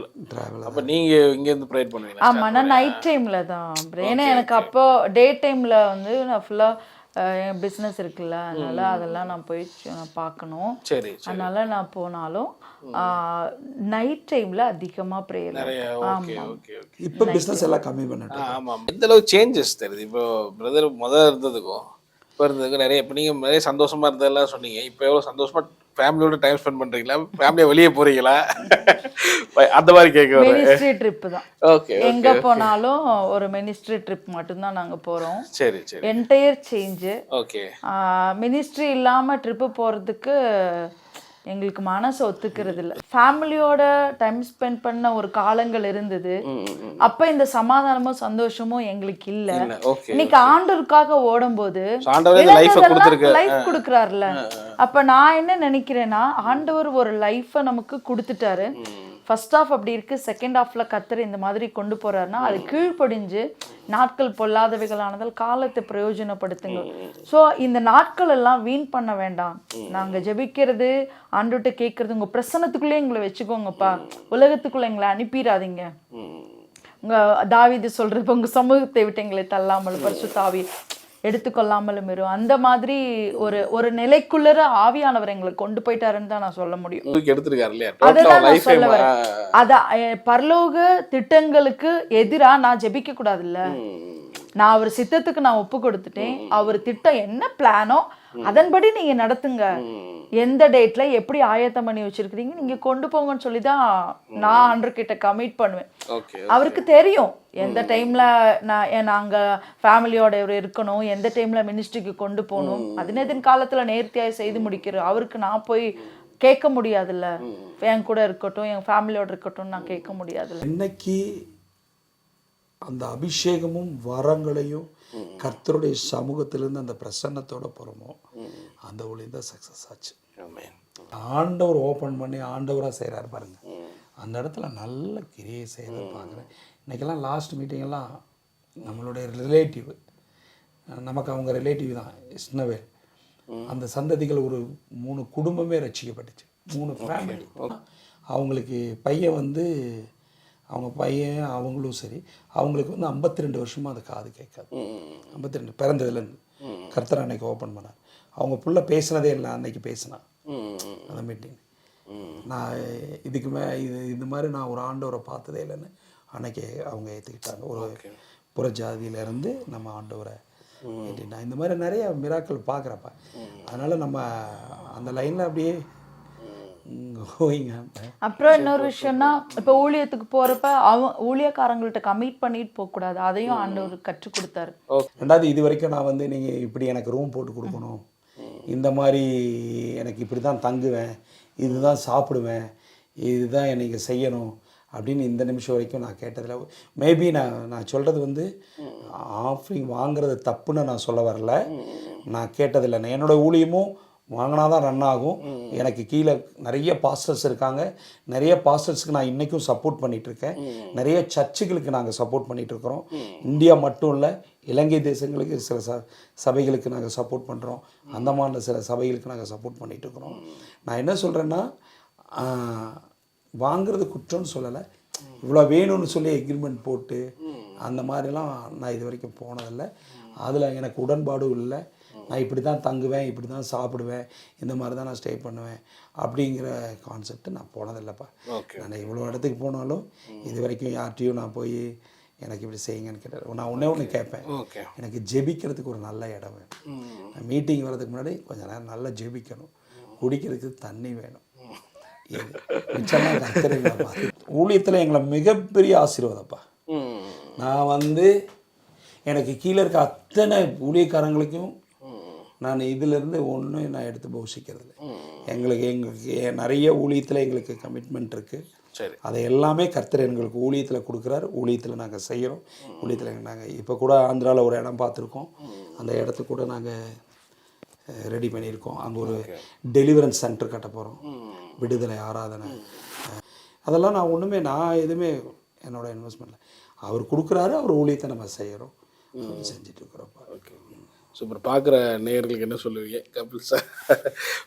அப்போ நீங்கள் இங்கேருந்து ப்ரேயர் பண்ணுவீங்க? ஆமாம், நான் நைட் டைமில் தான். ஏன்னா எனக்கு அப்போ டே டைமில் வந்து நான் ஃபுல்லாக என் பிஸ்னஸ் இருக்குல்ல, அதனால அதெல்லாம் நான் போய் நான் பார்க்கணும். சரி. அதனால நான் போனாலும் நைட் டைமில் அதிகமாக ப்ரேயர். ஆமாம், இப்போ பிஸ்னஸ் எல்லாம் கம்மி பண்ணிட்டேன். ஆமாம். எந்த அளவுக்கு சேஞ்சஸ் தெரியுது இப்போ பிரதர் முதல் இருந்ததுக்கும் இப்போ இருந்ததுக்கும் நிறைய. இப்போ நீங்கள் நிறைய சந்தோஷமாக இருந்ததெல்லாம் சொன்னீங்க, இப்போ எவ்வளோ சந்தோஷமாக ஃபேமிலியோட டைம் ஸ்பெண்ட் பண்றீங்களா, ஃபேமிலியா வெளியே போறீங்களா? அந்த மாதிரி கேட்க வரேன். மினிஸ்ட்ரி ட்ரிப் தான். ஓகே, எங்க போனாலும் ஒரு மினிஸ்ட்ரி ட்ரிப் மட்டும்தான் நாங்க போறோம். சரி சரி, என்டையர் சேஞ்ச். ஓகே. மினிஸ்ட்ரி இல்லாம ட்ரிப்பு போறதுக்கு எங்களுக்கு மனசு ஒத்துக்கிறது இல்லை. ஃபேமிலியோட டைம் ஸ்பெண்ட் பண்ண ஒரு காலங்கள் இருந்தது. அப்ப இந்த சமாதானமும் சந்தோஷமும் எங்களுக்கு இல்ல. இன்னைக்கு ஆண்டவருக்காக ஓடும்போது லைஃப் கொடுக்குறாருல. அப்ப நான் என்ன நினைக்கிறேன்னா, ஆண்டவர் ஒரு லைஃபை நமக்கு கொடுத்துட்டாரு. ஃபர்ஸ்ட் ஆஃப் அப்படி இருக்கு, செகண்ட் ஆஃப்ல கத்தர் இந்த மாதிரி கொண்டு போறாருன்னா அது கீழ்ப்படிஞ்சு நாட்கள் பொல்லாதவைகளானதால் காலத்தை பிரயோஜனப்படுத்துங்க. ஸோ இந்த நாட்கள் எல்லாம் வீண் பண்ண வேண்டாம். நாங்க ஜெபிக்கிறது, ஆண்டவர்கிட்ட கேட்கறது, உங்க பிரசன்னத்துக்குள்ளே எங்களை வச்சுக்கோங்கப்பா, உலகத்துக்குள்ள எங்களை அனுப்பிடாதீங்க. உங்க தாவீது சொல்றது, உங்க சமூகத்தை விட்டு எங்களை தள்ளாமல் பரிசுத்த ஆவியை எடுத்துக்கொள்ளாமலும் இரு. அந்த மாதிரி ஒரு நிலைக்குள்ளர ஆவியானவர் எங்களை கொண்டு போயிட்டாருன்னு தான் நான் சொல்ல முடியும். அதான் நான் சொல்ல வரேன். பரலோக திட்டங்களுக்கு எதிரா நான் ஜெபிக்க கூடாது இல்ல. நான் அவர் சித்தத்துக்கு நான் ஒப்பு கொடுத்துட்டேன். அவர் திட்டம் என்ன பிளானோ அதன்படி நீங்க நடத்துங்க. எந்த டேட்ல எப்படி ஆயத்தம் பண்ணி வச்சிருக்கீங்க நீங்க கொண்டு போங்கன்னு சொல்லிதான் நான் ஆண்டவர்கிட்ட கமிட் பண்ணுவேன். அவருக்கு தெரியும் எந்த டைம்ல நாங்க ஃபேமிலியோட இருக்கணும், எந்த டைம்ல மினிஸ்ட்ரிக்கு கொண்டு போகணும். அதினதின் காலத்துல நேர்த்தியாய் செய்து முடிக்கிறோம். அவருக்கு நான் போய் கேட்க முடியாதுல்ல, என் கூட இருக்கட்டும், என் ஃபேமிலியோட இருக்கட்டும் நான் கேட்க முடியாதுல்ல. இன்னைக்கு அந்த அபிஷேகமும் வரங்களையும் கர்த்தருடைய சமூகத்திலிருந்து அந்த பிரசன்னத்தோட போகிறோமோ அந்த ஒளி தான் சக்ஸஸ் ஆச்சு. ஆண்டவர் ஓப்பன் பண்ணி ஆண்டவராக செய்கிறாரு பாருங்க, அந்த இடத்துல நல்ல கிரியை செய்கிறத பார்க்குறேன். இன்றைக்கெல்லாம் லாஸ்ட் மீட்டிங்கெல்லாம் நம்மளுடைய ரிலேட்டிவ், நமக்கு அவங்க ரிலேட்டிவ் தான் இஸ்னவேல், அந்த சந்ததிகள் ஒரு 3 குடும்பமே ரட்சிக்கப்பட்டுச்சு. 3 ஃபேமிலி. அவங்களுக்கு பையன் வந்து அவங்க பையன் அவங்களும் சரி, அவங்களுக்கு வந்து 52 வருஷமாக அது காது கேட்காது. 52 பிறந்ததுலேருந்து கர்த்தர் அன்னைக்கு ஓப்பன் பண்ணார். அவங்க புள்ள பேசினதே இல்லை, அன்னைக்கு பேசினான் அந்த மீட்டிங். நான் இதுக்கு இது மாதிரி நான் ஒரு ஆண்டவரை பார்த்ததே இல்லைன்னு அன்னைக்கு அவங்க ஏற்றுக்கிட்டாங்க. ஒரு புறஜாதியிலேருந்து நம்ம ஆண்டவரை ஏற்றிட்டா. இந்த மாதிரி நிறைய மிராக்கள் பார்க்குறப்ப அதனால் நம்ம அந்த லைனில் அப்படியே. அப்புறம் இன்னொரு விஷயம்னா, இப்ப ஊழியத்துக்கு போறப்ப ஊழியக்காரங்கள்ட்ட கமிட் பண்ணிட்டு போக கூடாது. அதையும் ஆண்டவர் கற்றுக் கொடுத்தாரு. ரெண்டாவது, இது வரைக்கும் நான் வந்து நீங்க இப்படி எனக்கு ரூம் போட்டு கொடுக்கணும், இந்த மாதிரி எனக்கு இப்படி தான் தங்குவேன், இதுதான் சாப்பிடுவேன், இதுதான் எனக்கு செய்யணும் அப்படின்னு இந்த நிமிஷம் வரைக்கும் நான் கேட்டதில்லை. மேபி நான் சொல்கிறது வந்து ஆஃபரிங் வாங்குறது தப்புன்னு நான் சொல்ல வரல, நான் கேட்டதில்லை. என்னோடய ஊழியமும் வாங்கினா தான் ரன் ஆகும். எனக்கு கீழே நிறைய பாஸ்டர்ஸ் இருக்காங்க, நிறைய பாஸ்டர்ஸ்க்கு நான் இன்றைக்கும் சப்போர்ட் பண்ணிகிட்ருக்கேன், நிறைய சர்ச்சுகளுக்கு நாங்கள் சப்போர்ட் பண்ணிகிட்ருக்குறோம். இந்தியா மட்டும் இல்லை, இலங்கை தேசங்களுக்கு சில சபைகளுக்கு நாங்கள் சப்போர்ட் பண்ணுறோம், அந்தமானில் சில சபைகளுக்கு நாங்கள் சப்போர்ட் பண்ணிகிட்ருக்குறோம். நான் என்ன சொல்கிறேன்னா, வாங்கிறது குற்றம்னு சொல்லலை, இவ்வளோ வேணும்னு சொல்லி எக்ரிமெண்ட் போட்டு அந்த மாதிரிலாம் நான் இது வரைக்கும் போனதில்லை. அதில் எனக்கு உடன்பாடும் இல்லை. நான் இப்படி தான் தங்குவேன், இப்படி தான் சாப்பிடுவேன், இந்த மாதிரி தான் நான் ஸ்டே பண்ணுவேன் அப்படிங்கிற கான்செப்ட் நான் போனதில்லைப்பா. நான் இவ்வளோ இடத்துக்கு போனாலும் இது வரைக்கும் யார்கிட்டையும் நான் போய் எனக்கு இப்படி செய்யுங்கன்னு கேட்டேன். நான் ஒன்று கேட்பேன், எனக்கு ஜெபிக்கிறதுக்கு ஒரு நல்ல இடம் வேணும். மீட்டிங் வர்றதுக்கு முன்னாடி கொஞ்சம் நேரம் நல்லா ஜெபிக்கணும், குடிக்கிறதுக்கு தண்ணி வேணும். மிச்சம்லாம் கத்துறீங்களா? ஊழியத்தில் எங்களை மிகப்பெரிய ஆசீர்வாதப்பா. நான் வந்து எனக்கு கீழே இருக்க அத்தனை ஊழியக்காரங்களுக்கும் நான் இதிலேருந்து ஒன்றும் நான் எடுத்து போஷிக்கிறது இல்லை. எங்களுக்கு நிறைய ஊழியத்தில் எங்களுக்கு கமிட்மெண்ட் இருக்குது. சரி, அதை எல்லாமே கர்த்தர் எங்களுக்கு ஊழியத்தில் கொடுக்குறாரு, ஊழியத்தில் நாங்கள் செய்கிறோம். ஊழியத்தில் நாங்கள் இப்போ கூட ஆந்திராவில் ஒரு இடம் பார்த்துருக்கோம், அந்த இடத்துக்கு கூட நாங்கள் ரெடி பண்ணியிருக்கோம். அங்கே ஒரு டெலிவரன்ஸ் சென்டர் கட்ட போகிறோம், விடுதலை ஆராதனை. அதெல்லாம் நான் எதுவுமே என்னோட இன்வெஸ்ட்மெண்ட்டில் அவர் கொடுக்குறாரு, அவர் ஊழியத்தை நம்ம செய்கிறோம், செஞ்சிட்ருக்குறோம்ப்பா. Okay, super. பார்க்குற நேயர்களுக்கு என்ன சொல்லுவீங்க? கபில்ஸா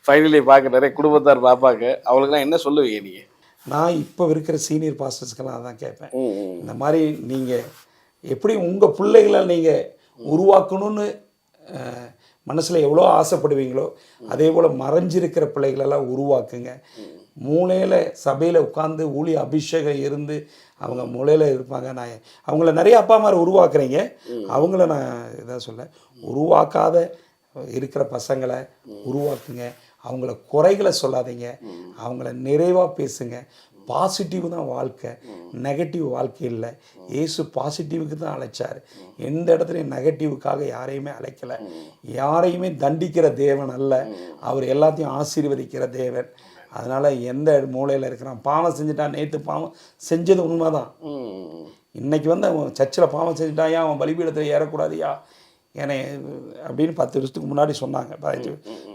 ஃபைனலி பார்க்க நிறைய குடும்பத்தார் பார்ப்பாங்க, அவங்களுக்குலாம் என்ன சொல்லுவீங்க நீங்கள்? நான் இப்போ இருக்கிற சீனியர் பாஸ்டர்ஸ்க்கெல்லாம் அதான் கேட்பேன். இந்த மாதிரி நீங்கள் எப்படி உங்கள் பிள்ளைகளை நீங்கள் உருவாக்கணும்னு மனசில் எவ்வளோ ஆசைப்படுவீங்களோ அதே போல் மறைஞ்சிருக்கிற பிள்ளைகளெல்லாம் உருவாக்குங்க. மூலையில் சபையில் உட்காந்து ஊழிய அபிஷேகம் இருந்து அவங்க மூலையில் இருப்பாங்க. நான் அவங்கள நிறைய அப்பா அம்மா உருவாக்குறீங்க, அவங்கள நான் இதாக சொல்ல, உருவாக்காத இருக்கிற பசங்களை உருவாக்குங்க. அவங்கள குறைகளை சொல்லாதீங்க, அவங்கள நிறைவாக பேசுங்க. பாசிட்டிவ் தான் வாழ்க்கை, நெகட்டிவ் வாழ்க்கை இல்லை. இயேசு பாசிட்டிவுக்கு தான் அழைச்சார். எந்த இடத்துலையும் நெகட்டிவுக்காக யாரையுமே அழைக்கலை. யாரையுமே தண்டிக்கிற தேவன் அல்ல, அவர் எல்லாத்தையும் ஆசீர்வதிக்கிற தேவன். அதனால் எந்த மூலையில் இருக்கிறான், பாவம் செஞ்சுட்டான், நேற்று பாவம் செஞ்சது உண்மை தான். இன்றைக்கி வந்து அவன் சர்ச்சில் பாவம் செஞ்சுட்டான், அவன் பலிபீடத்தில் ஏறக்கூடாதியா என்னை அப்படின்னு 10 வருஷத்துக்கு முன்னாடி சொன்னாங்க.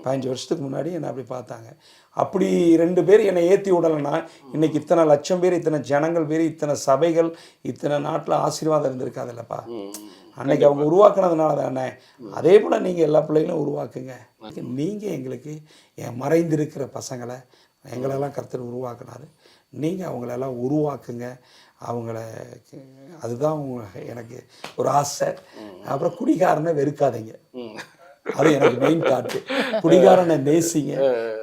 15 வருஷத்துக்கு முன்னாடி என்னை அப்படி பார்த்தாங்க. அப்படி 2 பேர் என்னை ஏற்றி விடலைன்னா இன்றைக்கி இத்தனை லட்சம் பேர், இத்தனை ஜனங்கள் பேர், இத்தனை சபைகள், இத்தனை நாட்டில் ஆசீர்வாதம் இருந்திருக்காதுல்லப்பா. அன்னைக்கு அவங்க உருவாக்குனதுனால தானே. அதே போல் நீங்கள் எல்லா பிள்ளைகளும் உருவாக்குங்க. நீங்கள் எங்களுக்கு என் மறைந்திருக்கிற பசங்களை எங்களெல்லாம் கர்த்தர் உருவாக்குனாரு, நீங்கள் அவங்களெல்லாம் உருவாக்குங்க. அவங்கள அதுதான் எனக்கு ஒரு ஆசை. அப்புறம் குடிகாரனை வெறுக்காதீங்க, அது எனக்கு மெயின் தாட்டு. குடிகாரனை நேசிங்க.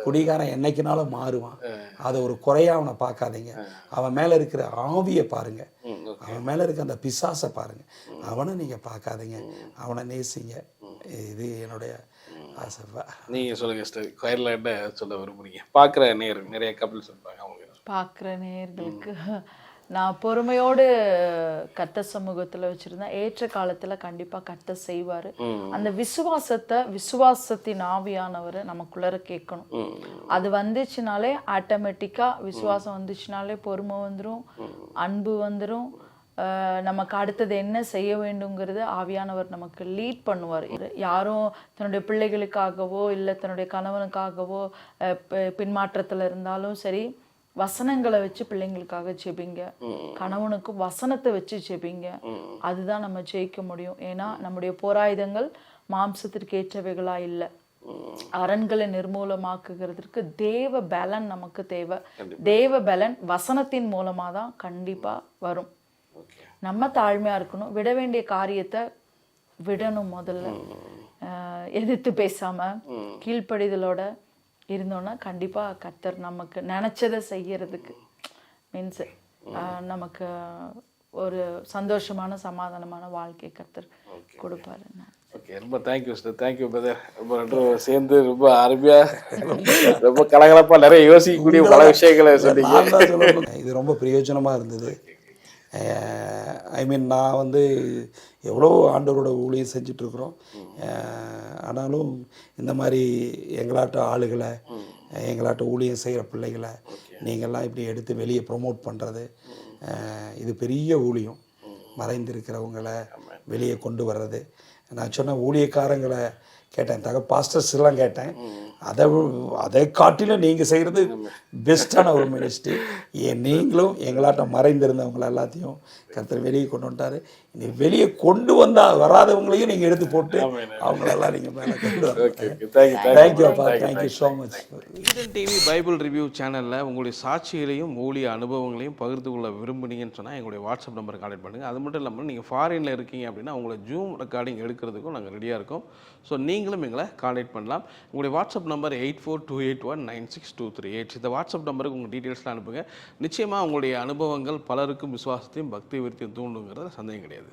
குடிகாரன் என்னைக்குனாலும் மாறுவான், அதை ஒரு குறையாக அவனை பார்க்காதீங்க. அவன் மேலே இருக்கிற ஆவியை பாருங்க, அவன் மேலே இருக்க அந்த பிசாசை பாருங்க, அவனை நீங்கள் பார்க்காதீங்க, அவனை நேசிங்க. இது என்னுடைய ஆசைப்பா. நீங்கள் சொல்லுங்கள் சிஸ்டர், கோயிலில் என்ன சொல்ல விரும்புறீங்க? பார்க்குற நிறைய கப்பிள்ஸ் இருப்பாங்க, அவங்க பார்க்குற நேயர்களுக்கு நான் பொறுமையோடு கர்த்தர் சமூகத்தில் வச்சுருந்தேன். ஏற்ற காலத்தில் கண்டிப்பாக கர்த்தர் செய்வார். அந்த விசுவாசத்தின் ஆவியானவரை நமக்குள்ளே கேட்கணும். அது வந்துச்சுனாலே ஆட்டோமேட்டிக்காக விசுவாசம் வந்துச்சுனாலே பொறுமை வந்துடும், அன்பு வந்துடும். நமக்கு அடுத்தது என்ன செய்ய வேண்டுங்கிறது ஆவியானவர் நமக்கு லீட் பண்ணுவார். யாரும் தன்னுடைய பிள்ளைகளுக்காகவோ இல்லை தன்னுடைய கணவனுக்காகவோ பின்மாற்றத்தில் இருந்தாலும் சரி, வசனங்களை வச்சு பிள்ளைங்களுக்காக ஜெபிங்க. கணவனுக்கு வசனத்தை வச்சு ஜெபிங்க. அதுதான் நம்ம ஜெயிக்க முடியும். ஏன்னா நம்முடைய போராயுதங்கள் மாம்சத்திற்கு ஏற்றவைகளா இல்லை, அரண்களை நிர்மூலமாக்குகிறதுக்கு தேவ பலன் நமக்கு தேவை. தேவ பலன் வசனத்தின் மூலமா தான் கண்டிப்பா வரும். நம்ம தாழ்மையா இருக்கணும், விட வேண்டிய காரியத்தை விடணும். முதல்ல எதிர்த்து பேசாம கீழ்ப்படிதலோட இருந்தோன்னா கண்டிப்பாக கர்த்தர் நமக்கு நினச்சதை செய்யறதுக்கு மீன்ஸ் நமக்கு ஒரு சந்தோஷமான சமாதானமான வாழ்க்கை கர்த்தர் கொடுப்பாரு. ஓகே, ரொம்ப தேங்க்யூ சிஸ்டர், தேங்க்யூ பிரதர். ரொம்ப ரெண்டு சேர்ந்து ரொம்ப அருமையாக, ரொம்ப கலகலப்பாக நிறைய யோசிக்கக்கூடிய பல விஷயங்களை சொன்னீங்க. இது ரொம்ப பிரயோஜனமாக இருந்தது. ஐ மீன் நான் வந்து எவ்வளோ ஆண்டவரோட ஊழியம் செஞ்சிட்ருக்குறோம். ஆனாலும் இந்த மாதிரி எங்களாட்ட ஆளுகளை, எங்களாட்ட ஊழியம் செய்கிற பிள்ளைகளை நீங்கள்லாம் இப்படி எடுத்து வெளியே ப்ரொமோட் பண்ணுறது, இது பெரிய ஊழியம். மறைந்திருக்கிறவங்களை வெளியே கொண்டு வர்றது. நான் சொன்ன ஊழியக்காரங்களை கேட்டேன், பாஸ்டர்ஸ்லாம் கேட்டேன். அதை காட்டிலும் நீங்கள் செய்கிறது பெஸ்ட்டான ஒரு மினிஸ்ட்ரி. நீங்களும் எங்களாட்டம் மறைந்திருந்தவங்களை எல்லாத்தையும் கர்த்தர் வெளியே கொண்டு வந்துட்டார். நீ வெளியே கொண்டு வராதவங்களையும் நீங்கள் எடுத்து போட்டு அவங்களெல்லாம் நீங்கள் மேலே கொண்டு வரீங்க. தேங்க்யூப்பா, thank you so much. Eden TV Bible review சேனலில் உங்களுடைய சாட்சிகளையும் ஊழிய அனுபவங்களையும் பகிர்ந்து கொள்ள விரும்புனீங்கன்னு சொன்னால் எங்களுடைய வாட்ஸ்அப் நம்பர் கான்டெக்ட் பண்ணுங்கள். அது மட்டும் இல்லாமல் நீங்கள் ஃபாரினில் இருக்கீங்க அப்படின்னா உங்களை ஜூம் ரெக்கார்டிங் எடுக்கிறதுக்கும் நாங்கள் ரெடியாக இருக்கோம். ஸோ நீங்களும் எங்களை கான்டெக்ட் பண்ணலாம். உங்களுடைய வாட்ஸ்அப் நம்பர் 8428196238. இந்த வாட்ஸ்அப் நம்பருக்கு உங்கள் டீட்டெயில்ஸ்லாம் அனுப்புங்க. நிச்சயமாக உங்களுடைய அனுபவங்கள் பலருக்கும் விசுவாசத்தையும் பக்தி விருத்தியும் தூண்டுங்கிறத சந்தேகம் கிடையாது.